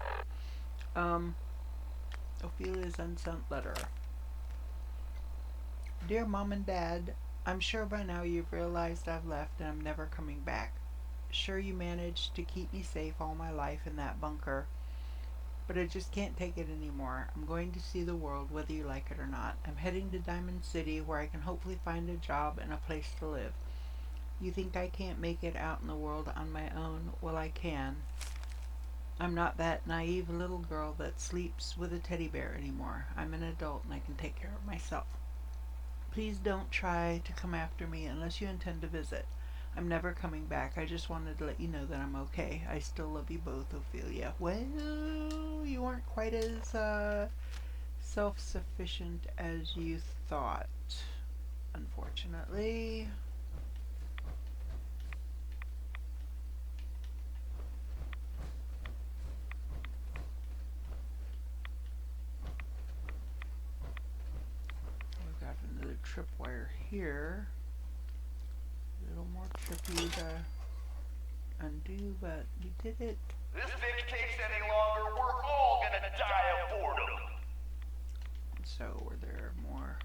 Ophelia's unsent letter. Dear Mom and Dad, I'm sure by now you've realized I've left and I'm never coming back. Sure, you managed to keep me safe all my life in that bunker, but I just can't take it anymore. I'm going to see the world whether you like it or not. I'm heading to Diamond City where I can hopefully find a job and a place to live. You think I can't make it out in the world on my own? Well, I can. I'm not that naive little girl that sleeps with a teddy bear anymore. I'm an adult and I can take care of myself. Please don't try to come after me unless you intend to visit. I'm never coming back. I just wanted to let you know that I'm okay. I still love you both, Ophelia. Well, you aren't quite as self-sufficient as you thought, unfortunately. We've got another tripwire here. A little more tricky to undo, but we did it. This bitch takes any longer, we're all gonna die of boredom. So, were there more?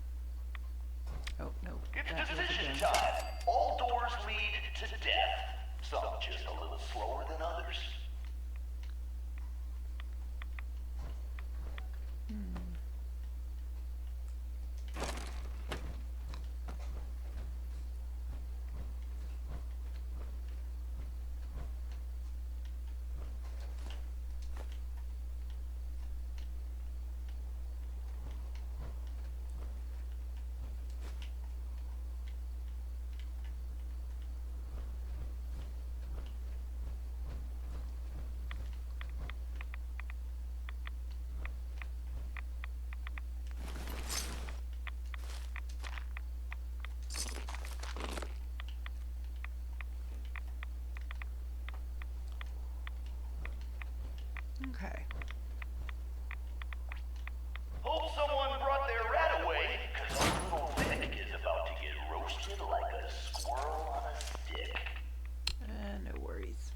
Oh, no. It's that was decision again. time. All doors lead to death. Some just a little slower than others. Okay. Hope someone brought their rat away, cause our little Vic is about to get roasted like a squirrel on a stick. No worries.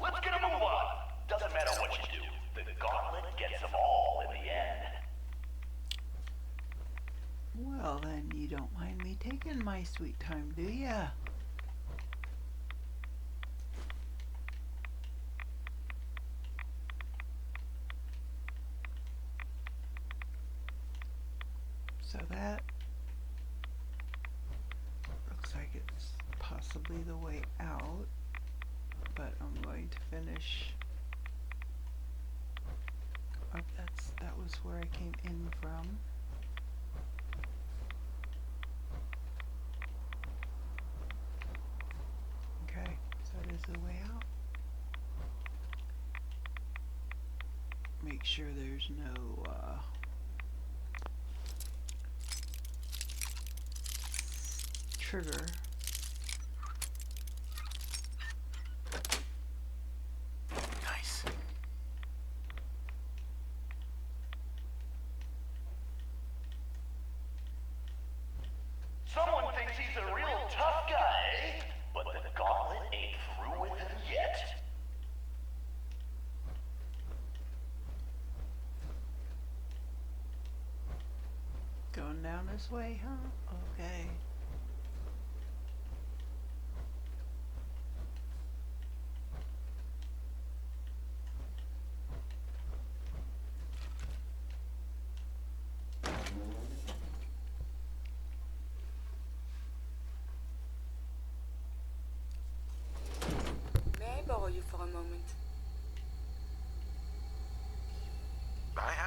Let's get a move on. Doesn't matter what you do. The Gauntlet gets them all in the end. Well, then you don't mind me taking my sweet time, do ya? So that looks like it's possibly the way out, but I'm going to finish. Oh, that was where I came in from. Okay, so that is the way out. Make sure there's no trigger. Nice. Someone thinks he's a real tough guy, eh? But the Gauntlet ain't through with him yet. Going down this way, huh? Okay.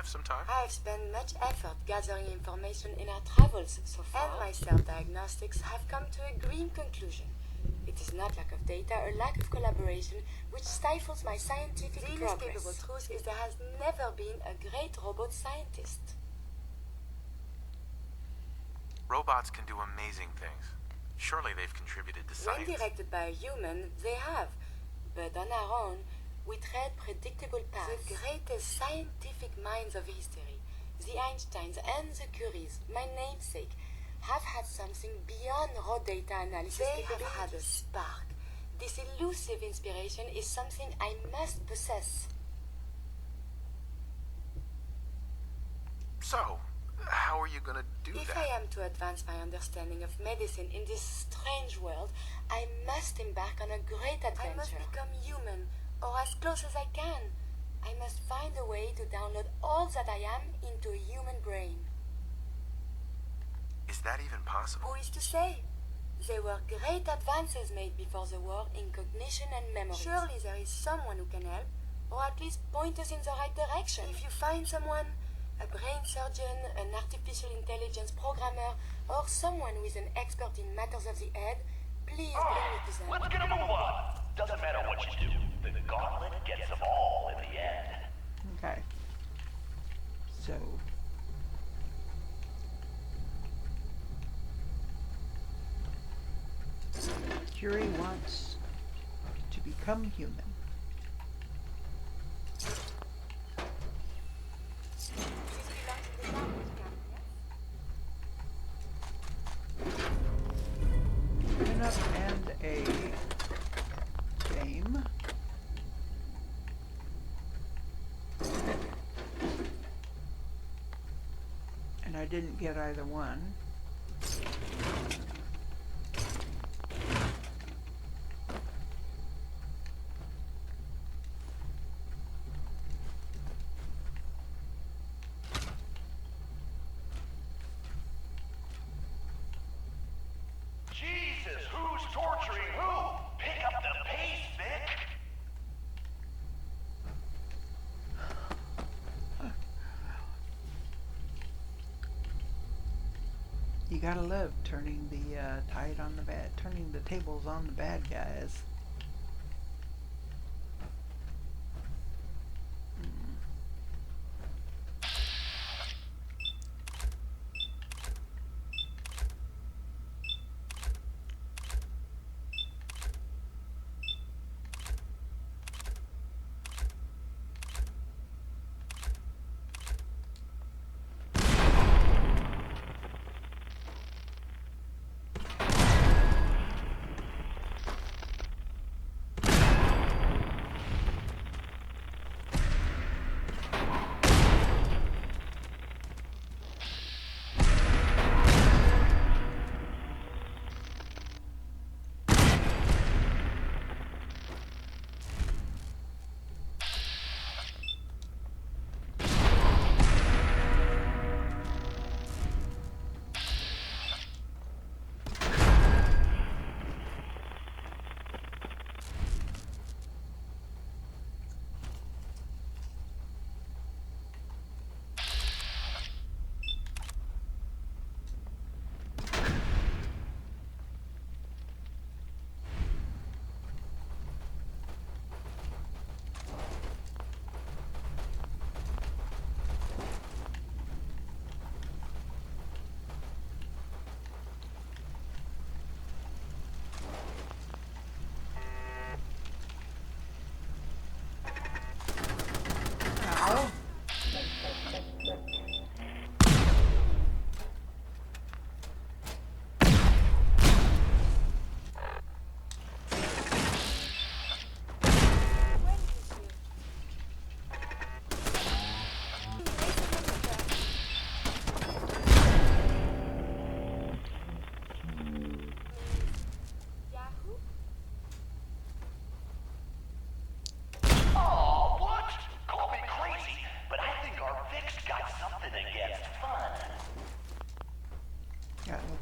have some time? I've spent much effort gathering information in our travels so far, and my self-diagnostics have come to a grim conclusion. It is not lack of data or lack of collaboration which stifles my scientific progress. The inescapable truth is there has never been a great robot scientist. Robots can do amazing things. Surely they've contributed to science. When directed by a human, they have. But on our own, we tread predictable paths. The greatest scientific minds of history, the Einsteins and the Curies, my namesake, have had something beyond raw data analysis. They have had a spark. This elusive inspiration is something I must possess. So, how are you gonna do If that? I am to advance my understanding of medicine in this strange world, I must embark on a great adventure. I must become human, or as close as I can. I must find a way to download all that I am into a human brain. Is that even possible? Who is to say? There were great advances made before the war in cognition and memory. Surely there is someone who can help, or at least point us in the right direction. If you find someone, a brain surgeon, an artificial intelligence programmer, or someone who is an expert in matters of the head, please bring me to them. Let's get a move on. Doesn't matter what you do. The Gauntlet gets them all in the end. Okay. So. Curie wants to become human. Pin up and a game. And I didn't get either one. Jesus, who's torturing who? Pick up the pace, Vic. You gotta love turning the tide on the turning the tables on the bad guys.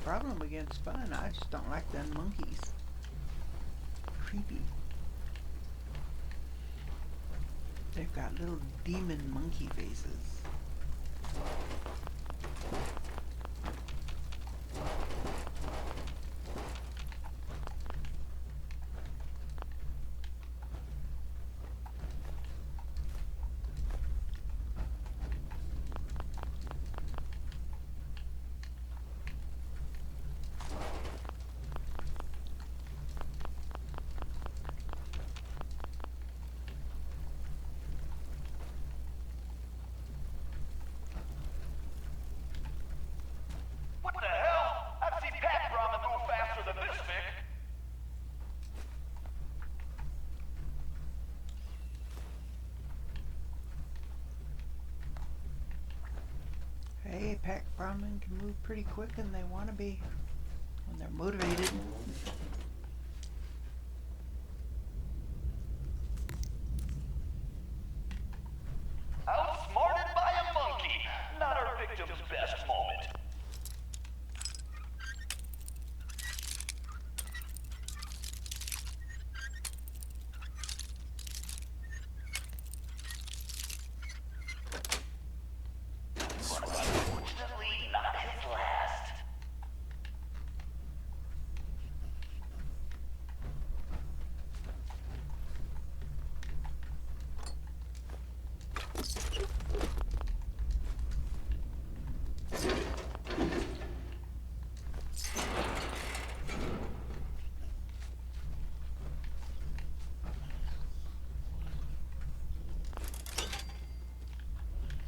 Problem against fun. I just don't like them monkeys. Creepy. They've got little demon monkey faces. What the hell? I've seen Pat Brahma move faster than this, Vic. Hey, Pac Brahmin can move pretty quick and they want to be when they're motivated. Outsmarted by a monkey. Not our victim's best moment. But unfortunately, not his last.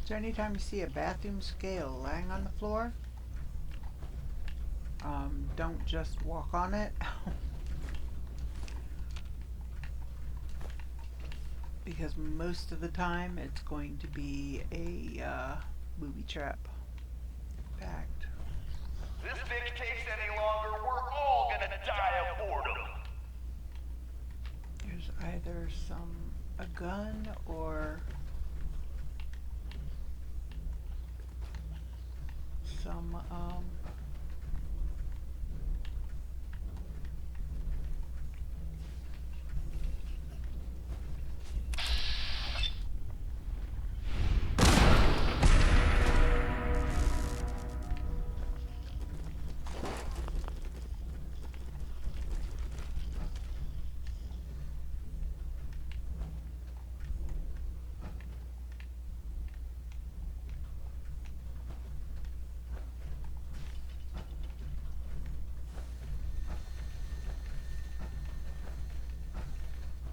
So anytime you see a bathroom scale lying on the floor, don't just walk on it. Because most of the time it's going to be a booby trap. Fact. If this Vic takes any longer, we're all gonna die of boredom. There's either a gun or some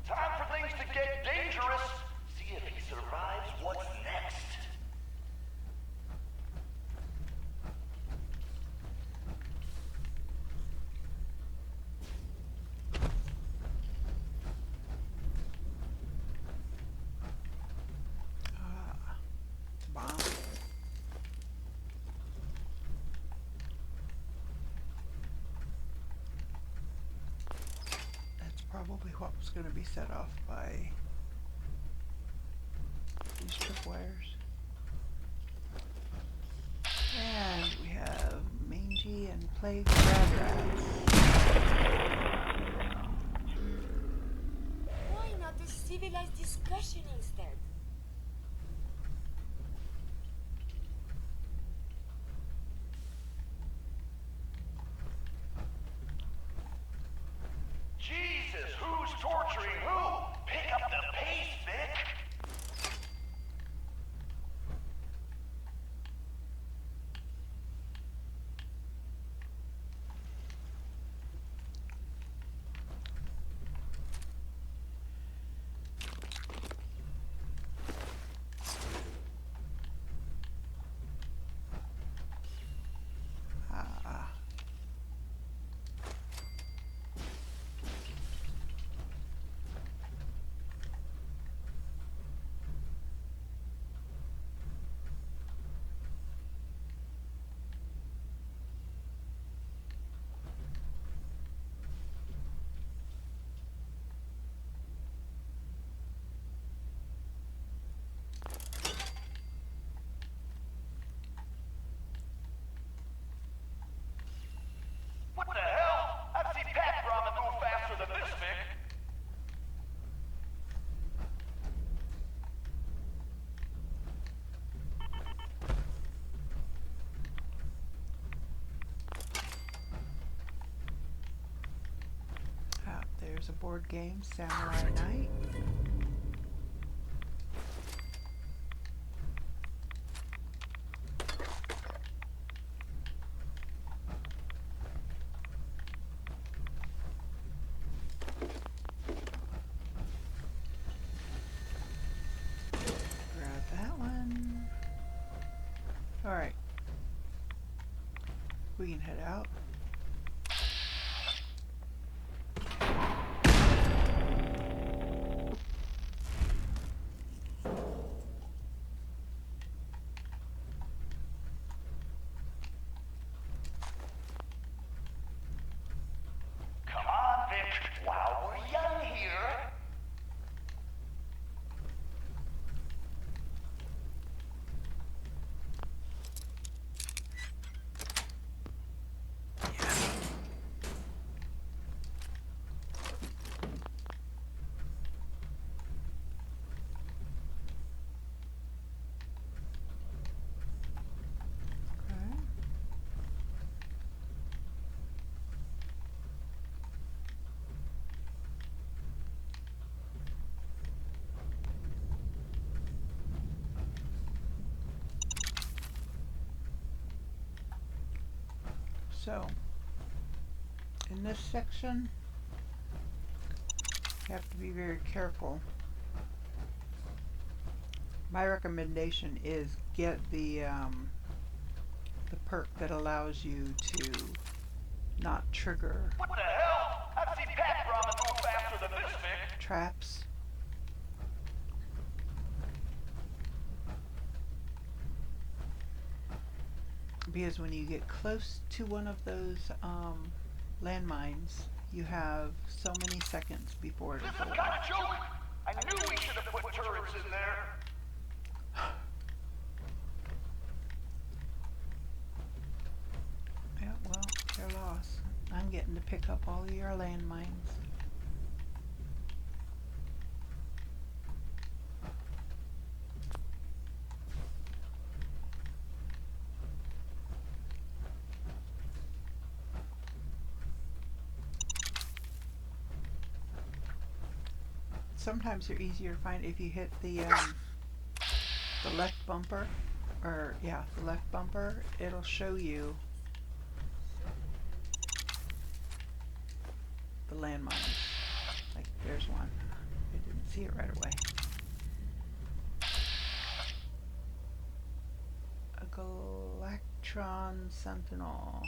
Time for things to get dangerous. See if he survives what's next. bomb. That's probably what was going to be set off by these tripwires. And we have mangy and plague crab rats. Why not a civilized discussion instead? Jesus, who's torturing who? Pick up the pace, Vic. a board game, Samurai Knight. Grab that one. Alright. We can head out. Come on, Vic, while we're young here. Okay. So, in this section, you have to be very careful. My recommendation is get the perk that allows you to not trigger What the hell? I've seen Pat Ramen move faster than this, Vic. traps. Because when you get close to one of those landmines, you have so many seconds before it Is is this some over. kind of joke? I knew we should have put turrets in there. Yeah, well, they're lost. I'm getting to pick up all of your landmines. Sometimes they're easier to find if you hit the left bumper, or yeah, the left bumper. It'll show you the landmines. Like there's one. I didn't see it right away. A Galactron Sentinel.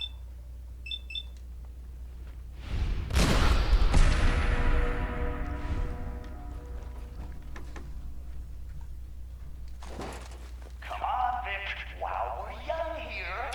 Come on, Vic, while we're young here.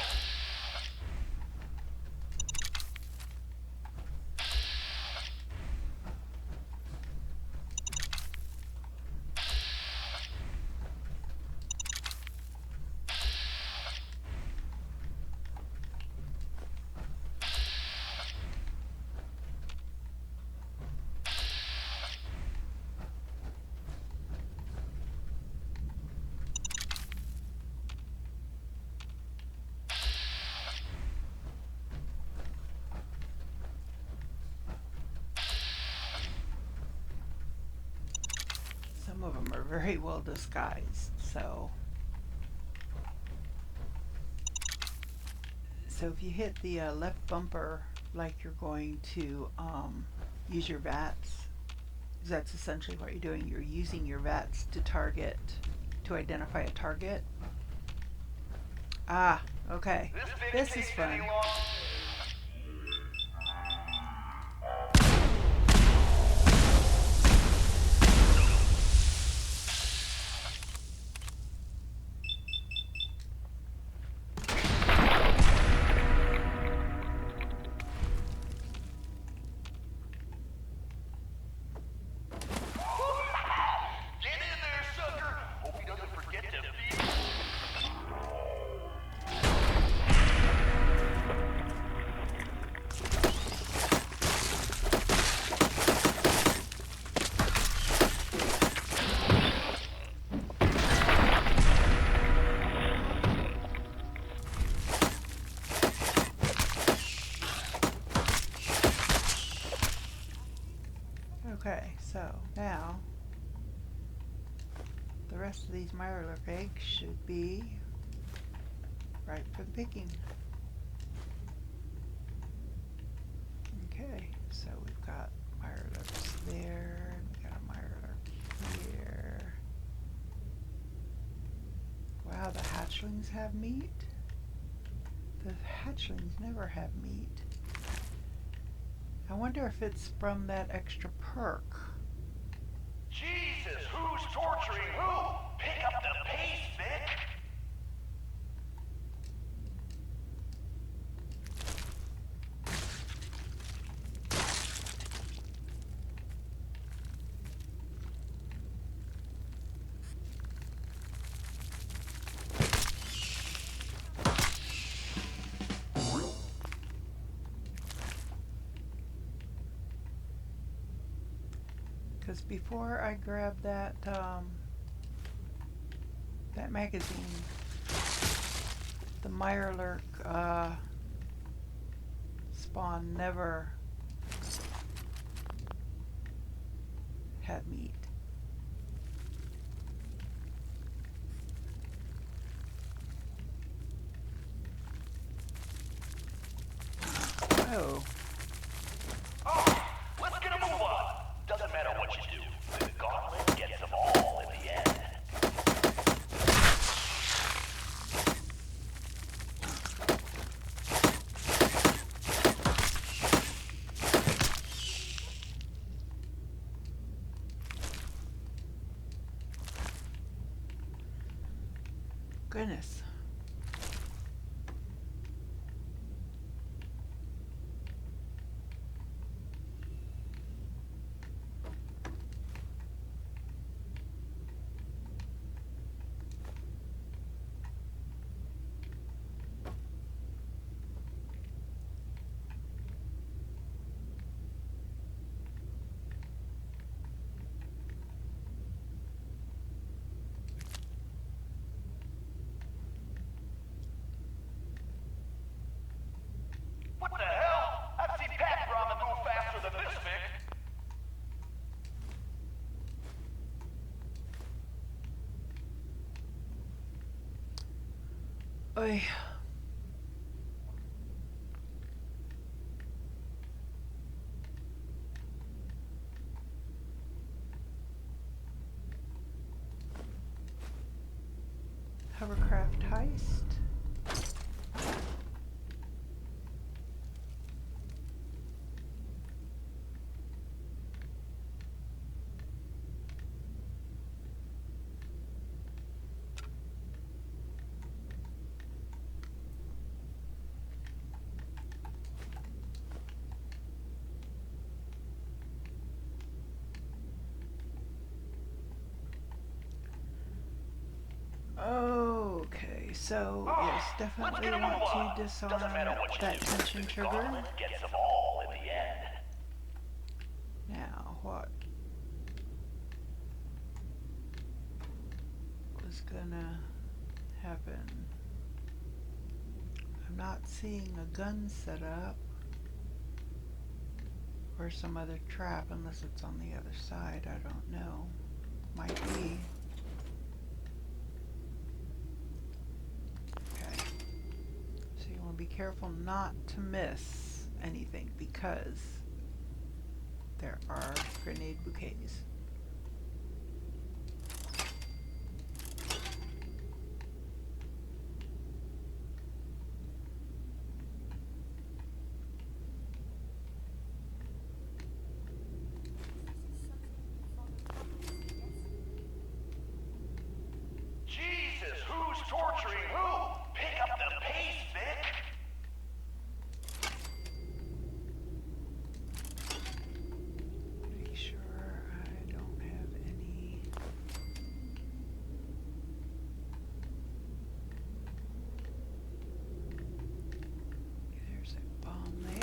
Some of them are very well disguised, so if you hit the left bumper like you're going to use your VATS, 'cause that's essentially what you're doing. You're using your VATS to identify a target. Ah, okay. This is fun. Get in there, sucker! Hope he doesn't forget to feed. the rest of these Mirelurk eggs should be ripe for the picking. Okay, so we've got Mirelurks there, we got a Mirelurk here. Wow, the hatchlings have meat? The hatchlings never have meat. I wonder if it's from that extra perk. Jesus, who's torturing who? Pick up the pace, Vic! Because before I grab that that magazine, the Mirelurk spawn never had meat. Oh. Let's get a move on! Doesn't matter what you do, the Gauntlet gets them all in the end. Goodness. What the hell? I've seen Pat Ramen move faster than this, Vic. Oy. Hovercraft heist. Okay, so yes, definitely want to disarm that tension trigger. Gets them all in the end. Now, what was gonna happen? I'm not seeing a gun set up or some other trap unless it's on the other side. I don't know. Might be. Okay. So you want to be careful not to miss anything because there are grenade bouquets. Jesus, who's torturing who? Pick up the pace, Vic! Pretty sure I don't have any. There's a bomb there.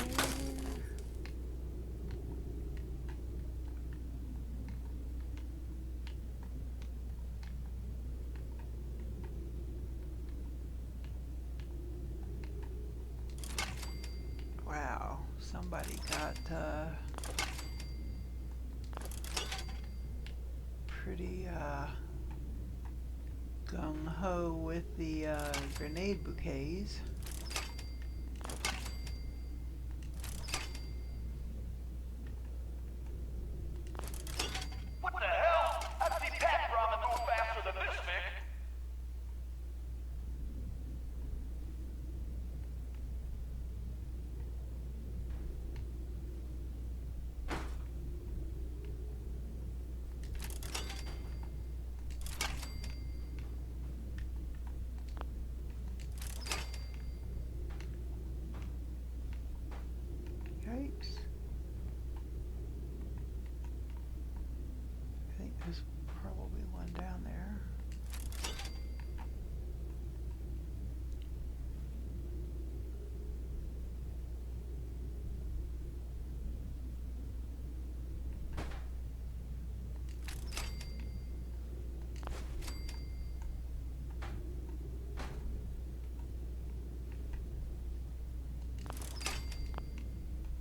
Wow, somebody got pretty gung-ho with the grenade bouquets. What the hell? I've seen pack ramen move faster than this, Vic. Yikes. I think there's probably one down there.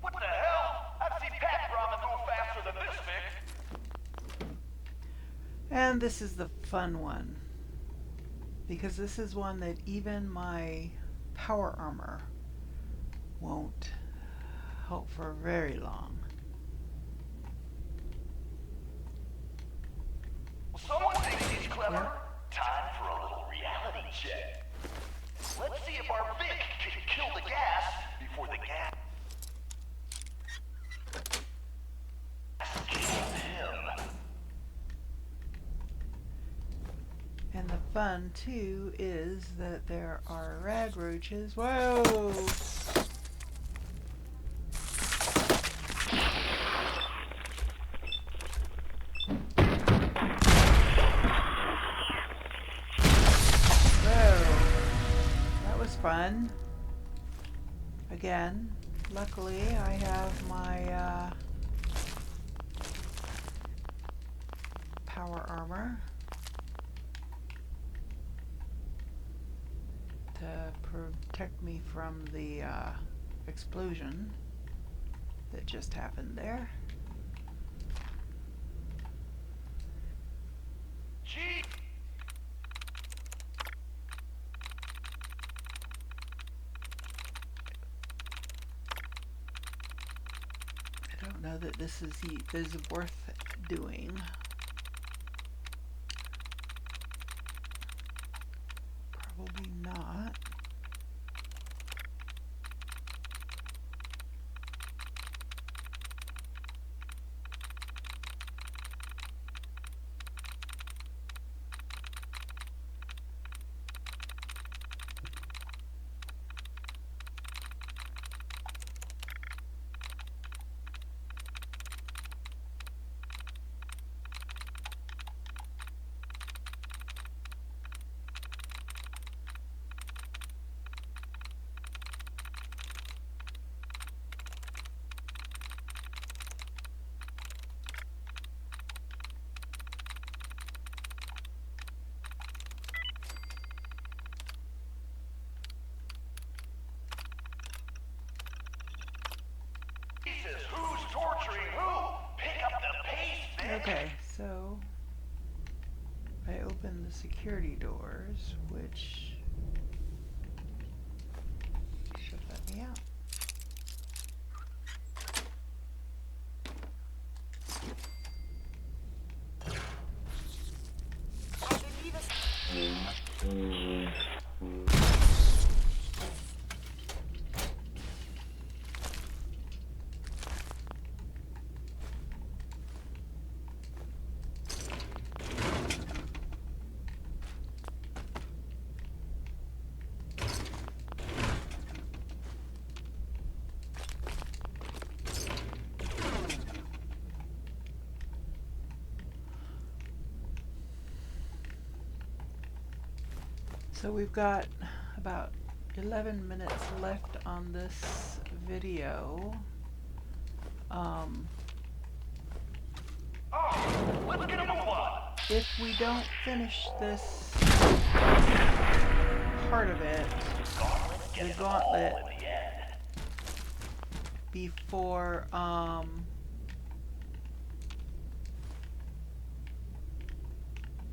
What the hell? I've seen pack ramen move faster than this, Vic. And this is the fun one, because this is one that even my power armor won't help for very long. Someone thinks he's clever. Time for a little reality check. Let's see if our Vic can kill the gas before the gas kills him. And the fun too is that there are rad roaches. Whoa! That was fun. Again, luckily I have my power armor to protect me from the explosion that just happened there. Gee. I don't know that this is worth doing. Probably not. Jesus, who's torturing who? Pick up the pace, Vic. Okay, so I open the security doors, which should let me out. I believe So we've got about 11 minutes left on this video. Let's get a move on. If we don't finish this part of it, the gauntlet, before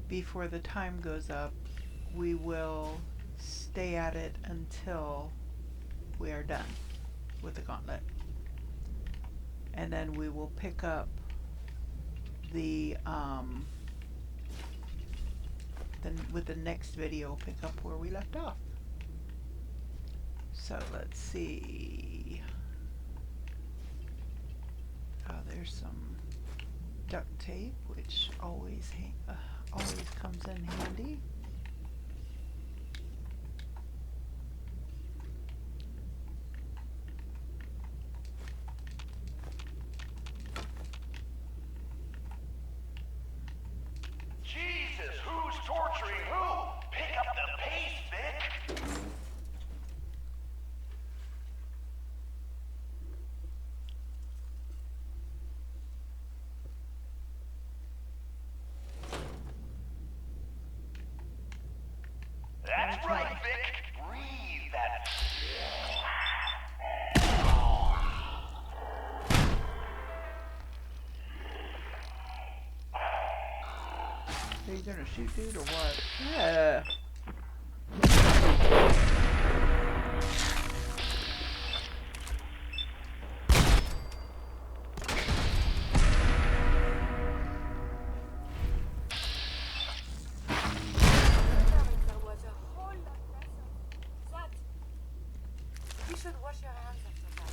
before the time goes up, we will stay at it until we are done with the Gauntlet. And then we will pick up the with the next video, pick up where we left off. So let's see. There's some duct tape, which always comes in handy. Jesus, who's torturing who? Pick up the pace, Vic! That's right, Vic! Breathe that... Are you gonna shoot dude or what? Yeah. You should wash your hands after that.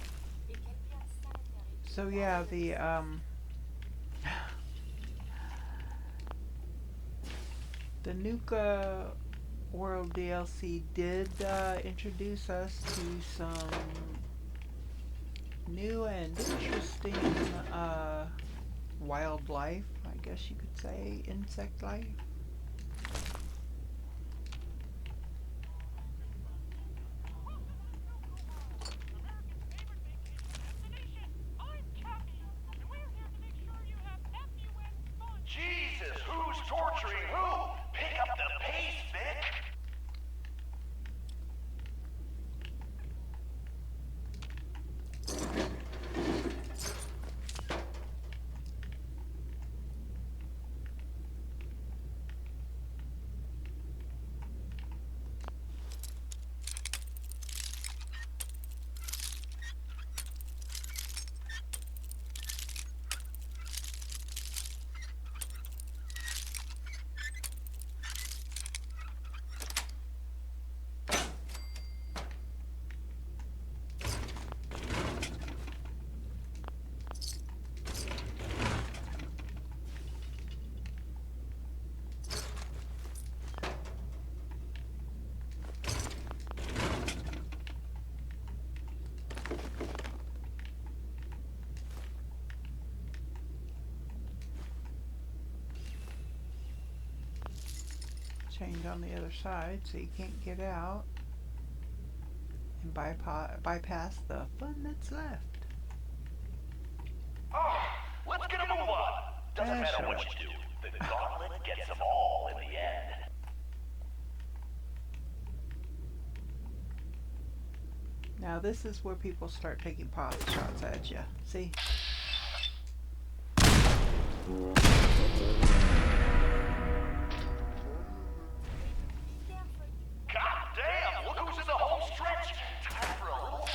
It can be unsanitary. So yeah, the Nuka World DLC did introduce us to some new and interesting wildlife, I guess you could say, insect life. Jesus, who's torturing who? Pick up the pace, Vic! Chained on the other side so you can't get out and bypass the fun that's left. Oh, let's get a move on! Doesn't matter what you do, the Gauntlet gets them all in the end. Now this is where people start taking pot shots at you. See? God damn, look who's in the home stretch! Time for a little...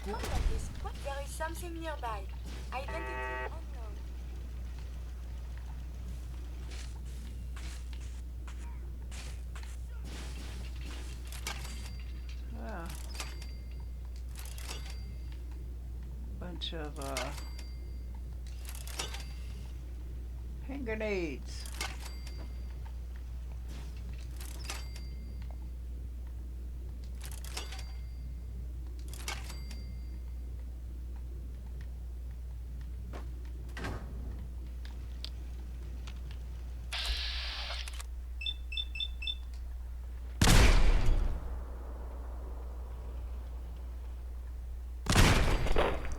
Look at this. There is something nearby. Identity unknown. Ah. Bunch of hand grenades.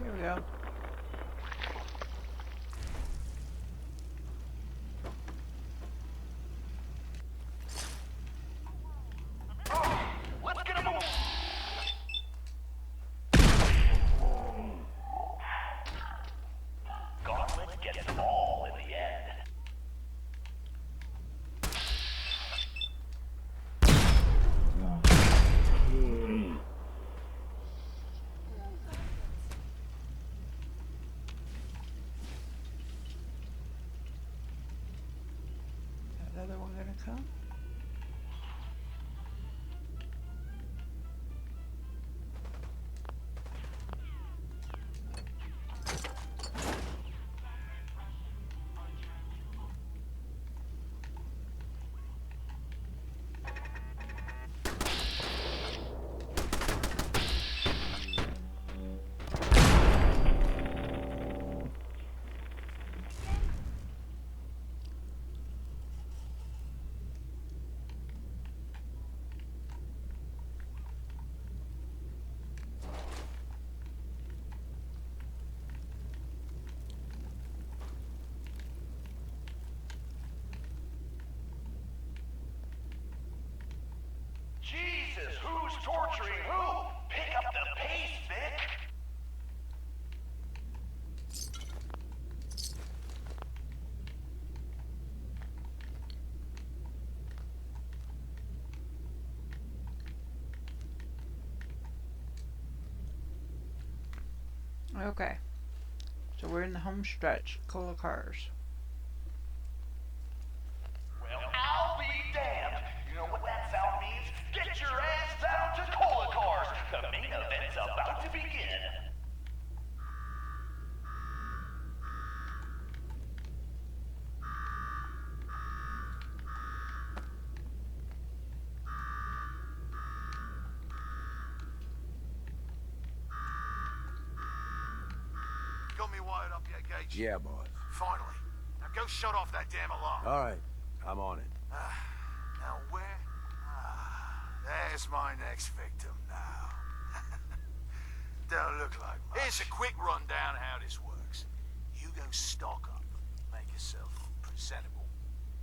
Here we go. Let's get a move! another one gonna come? Jesus, who's torturing who? Pick up the pace, Vic! Okay. So we're in the home stretch. Cola cars. Well, I'll be damned. You know what that sound means? Get your ass down to Cola Cars. The main event's about to begin. Got me wired up yet, Gage? Yeah, boss. Finally. Now go shut off that damn alarm. All right, I'm on it. Now where? There's my next victim now. Don't look like much. Here's a quick rundown how this works. You go stock up, make yourself presentable.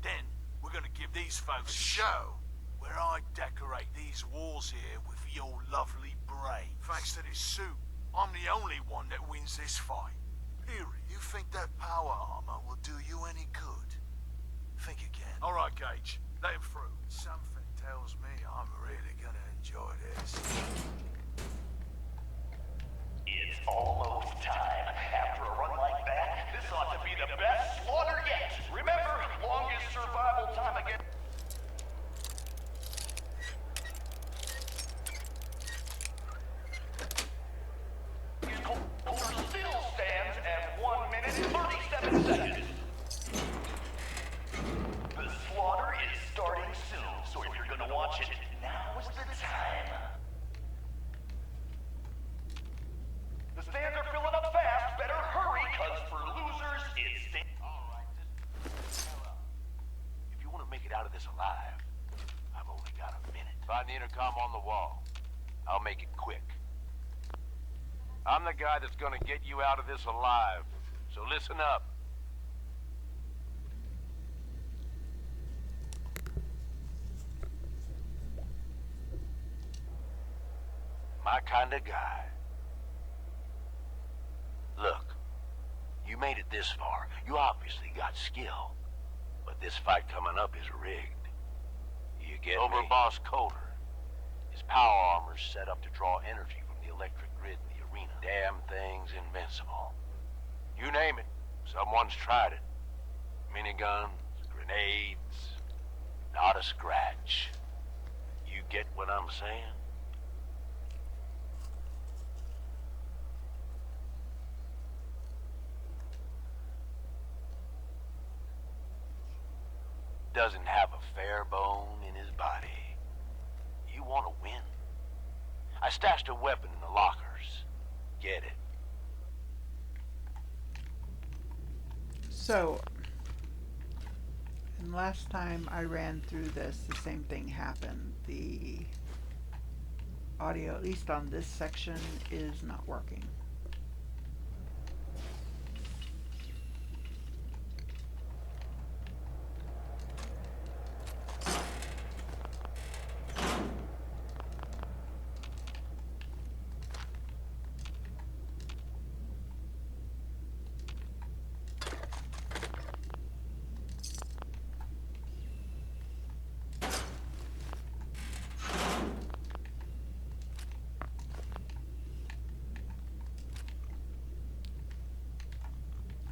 Then we're gonna give these folks a show where I decorate these walls here with your lovely brains. Thanks to this suit, I'm the only one that wins this fight. Period. You think that power armor will do you any good? Think again. All right, Gage. Let him through. Something tells me I'm really gonna enjoy this. It's almost time. After a run like that, this ought to be the best slaughter yet. Remember, longest survival time against... Colter still stands at 1 minute 37 seconds. The slaughter is starting soon, so if you're gonna watch it, now is the time. The stands are filling up fast. Better hurry, cause for losers, it's... Alright, just... If you want to make it out of this alive, I've only got a minute. Find the intercom on the wall. I'll make it quick. I'm the guy that's gonna get you out of this alive, so listen up. My kind of guy. Look, you made it this far. You obviously got skill. But this fight coming up is rigged. You get Overboss Colter. His power armor's set up to draw energy from the electric grid in the arena. Damn thing's invincible. You name it, someone's tried it. Miniguns, grenades, not a scratch. You get what I'm saying? Doesn't have a fair bone in his body. You want to win? I stashed a weapon in the lockers. Get it. So, and last time I ran through this, the same thing happened. The audio, at least on this section, is not working.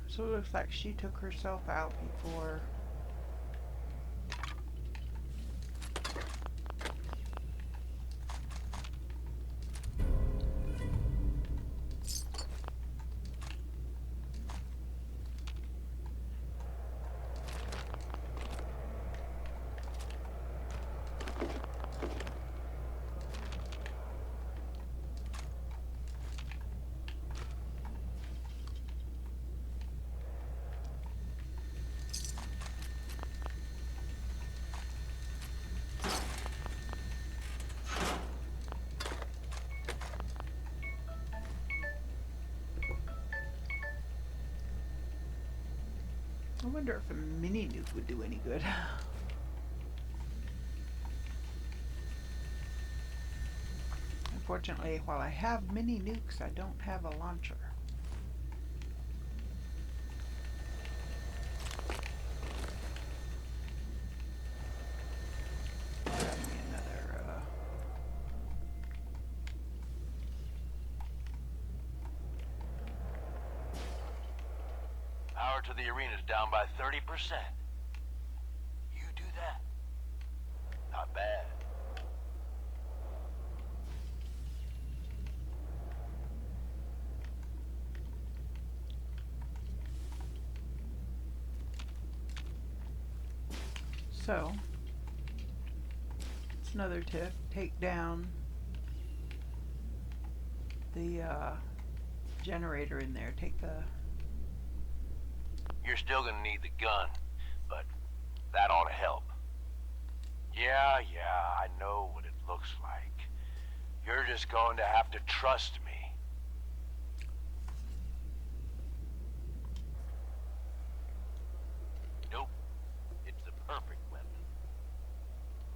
So it looks like she took herself out before I wonder if a mini nuke would do any good. Unfortunately, while I have mini nukes, I don't have a launcher. Grab me another, Power to the arena's down by 30%. You do that. Not bad. So, it's another tip. Take down the generator in there. Take the... You're still gonna need the gun, but that ought to help. Yeah, I know what it looks like. You're just going to have to trust me. Nope. It's the perfect weapon.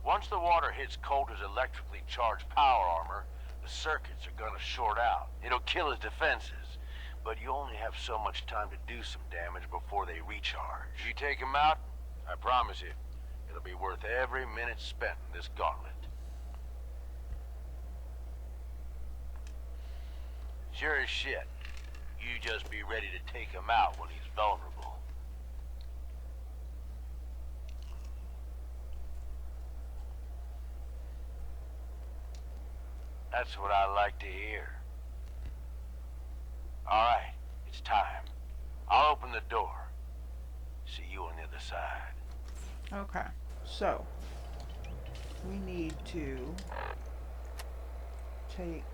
Once the water hits Colter's electrically charged power armor, the circuits are gonna short out. It'll kill his defenses, but you only have so much time to do some damage before they recharge. You take him out, I promise you, it'll be worth every minute spent in this gauntlet. Sure as shit. You just be ready to take him out when he's vulnerable. That's what I like to hear. All right, it's time. I'll open the door. See you on the other side. Okay, so we need to take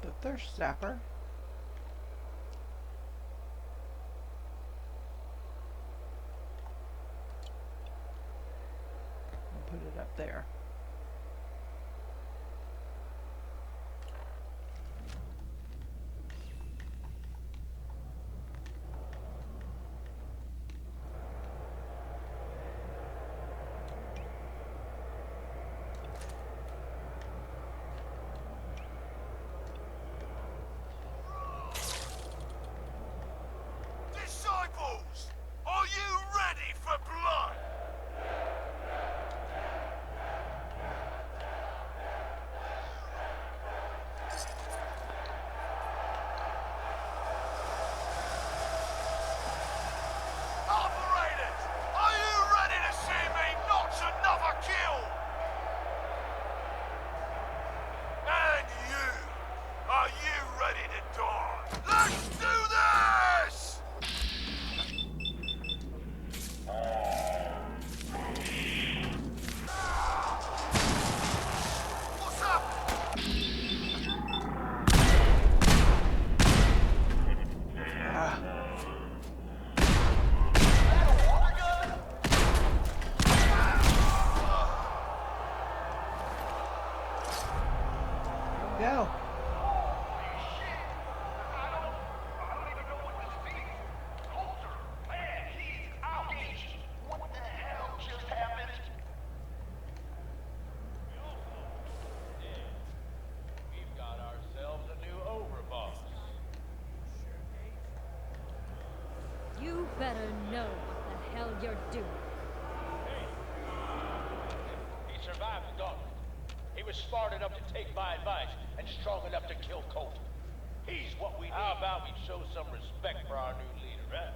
the thirst zapper. Put it up there. Disciples, are you ready for blood? Operators, are you ready to see me notch another kill? And you, are you ready to die? Let's do this! What's up? Go. We've got ourselves a new Overboss. You better know what the hell you're doing. He survived the Gauntlet. He was smart enough to take my advice and strong enough to kill Colter. He's what we need. How about we show some respect for our new leader, huh?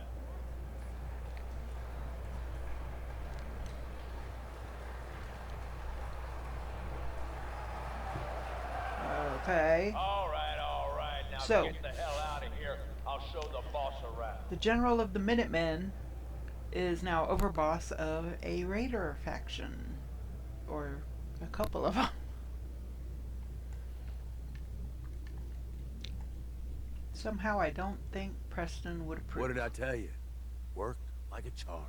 Okay. All right. Now So, get the hell out of here. I'll show the boss around. the general of the Minutemen is now overboss of a raider faction. Or a couple of them. Somehow I don't think Preston would approve. What did I tell you? Worked? like a charm.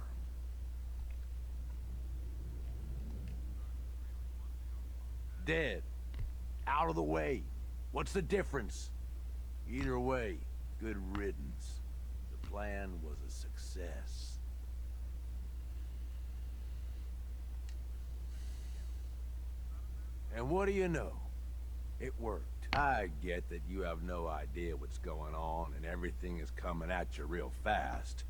Dead. Out of the way. What's the difference? Either way, good riddance. The plan was a success. And what do you know? It worked. I get that you have no idea what's going on and everything is coming at you real fast.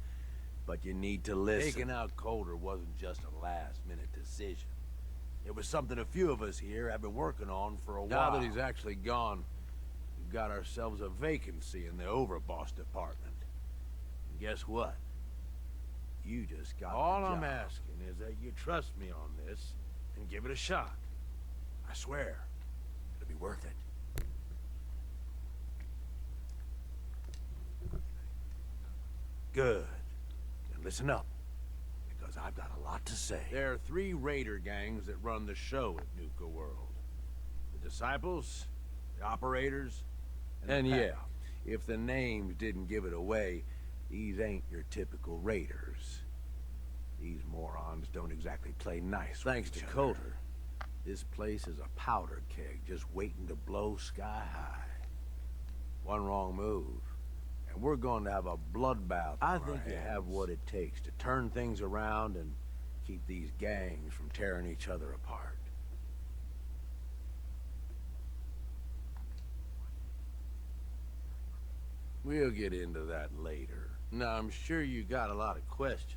But you need to listen. Taking out Colter wasn't just a last-minute decision. It was something a few of us here have been working on for a while. Now that he's actually gone, we've got ourselves a vacancy in the Overboss department. And guess what? You just got All I'm asking is that you trust me on this and give it a shot. I swear, it'll be worth it. Good. Then listen up, because I've got a lot to say. There are 3 raider gangs that run the show at Nuka World. The Disciples, the Operators, and the Pack. If the names didn't give it away, these ain't your typical raiders. These morons don't exactly play nice. Thanks to Colter, this place is a powder keg just waiting to blow sky high. One wrong move, and we're going to have a bloodbath. I think you have what it takes to turn things around and keep these gangs from tearing each other apart. We'll get into that later. Now, I'm sure you got a lot of questions,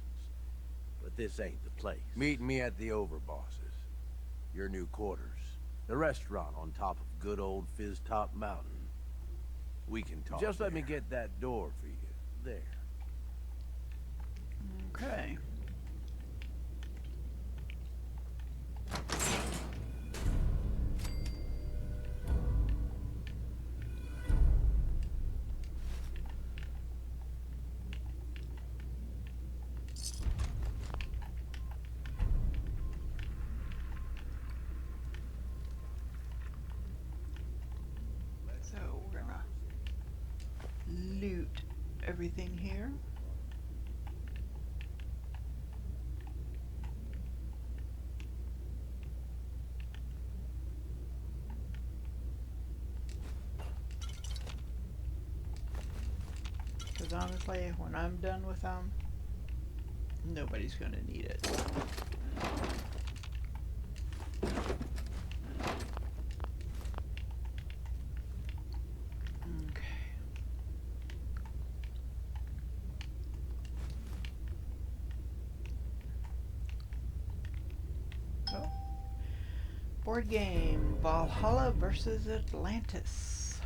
but this ain't the place. Meet me at the Overbosses, your new quarters, the restaurant on top of good old Fizz Top Mountain. We can talk. Just let me get that door for you. There. Okay. So we're gonna loot everything here. Because honestly, when I'm done with them, nobody's gonna need it. Board game, Valhalla versus Atlantis.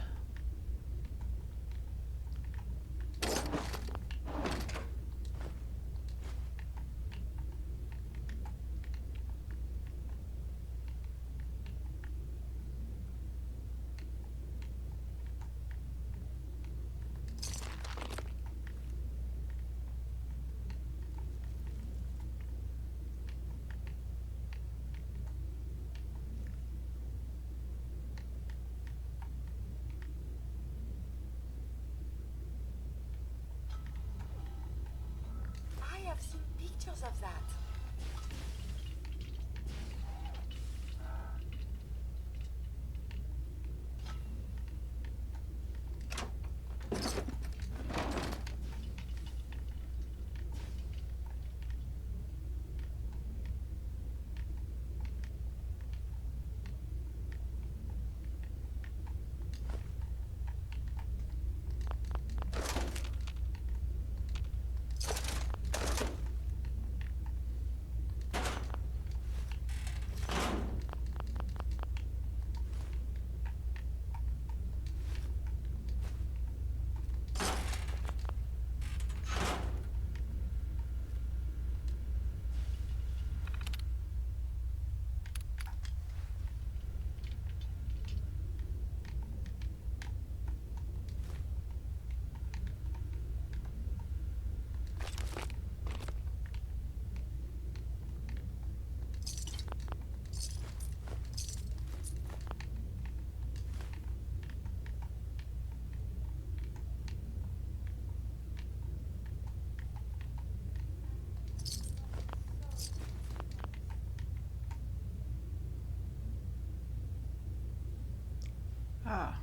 Ah,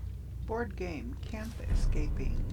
board game, camp escaping.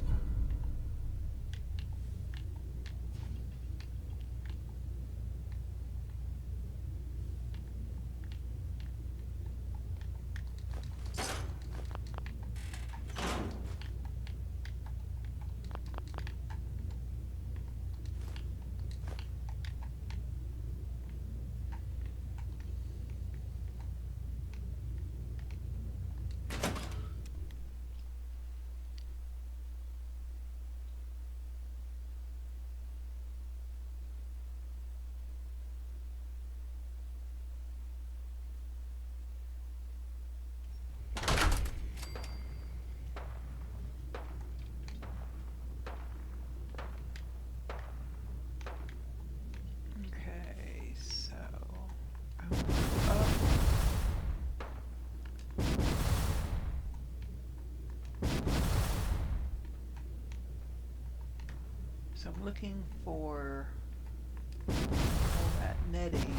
Okay, so I will go up. So I'm looking for all that netting.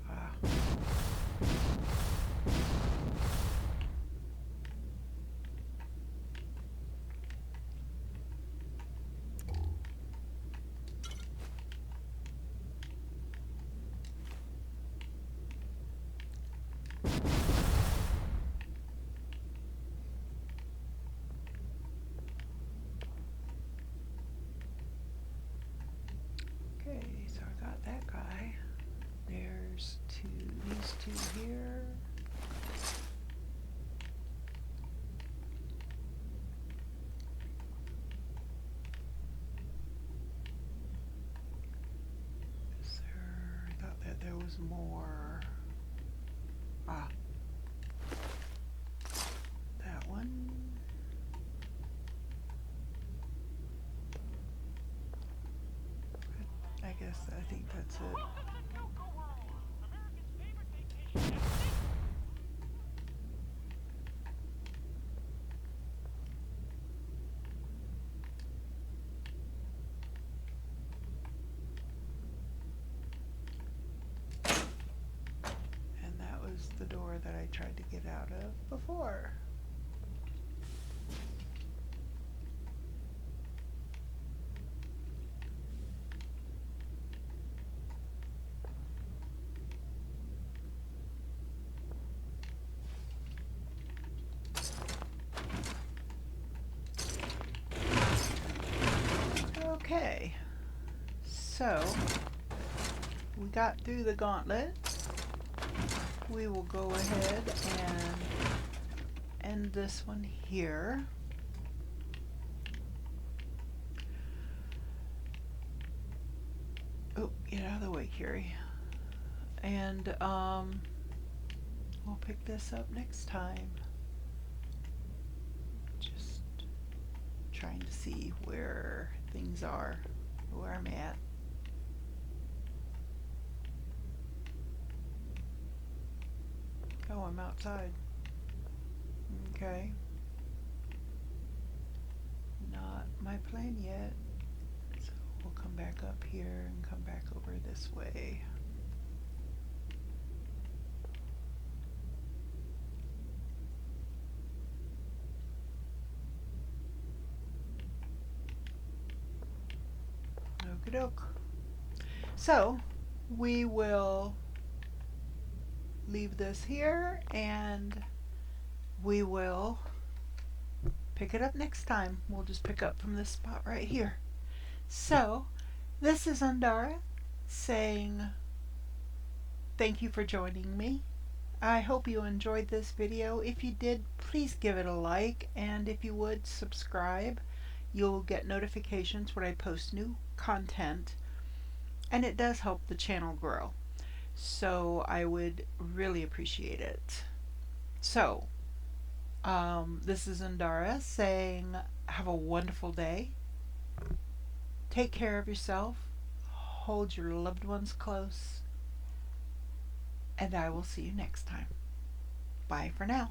Ah. Okay, so I got that guy. There's these two here. Is there, I thought that there was more. Ah. That one. I guess I think that's it. And that was the door that I tried to get out of before. Okay, so we got through the gauntlet. We will go ahead and end this one here. Oh, get out of the way, Curie. And we'll pick this up next time. Just trying to see where things are, where I'm at. Oh, I'm outside. Okay. Not my plan yet. So we'll come back up here and come back over this way. Okie doke. So we will leave this here and we will pick it up next time. We'll just pick up from this spot right here. So this is Andara saying thank you for joining me. I hope you enjoyed this video. If you did, please give it a like, and if you would, subscribe. You'll get notifications when I post new content, and it does help the channel grow. So I would really appreciate it. So, this is Andara saying have a wonderful day. Take care of yourself. Hold your loved ones close. And I will see you next time. Bye for now.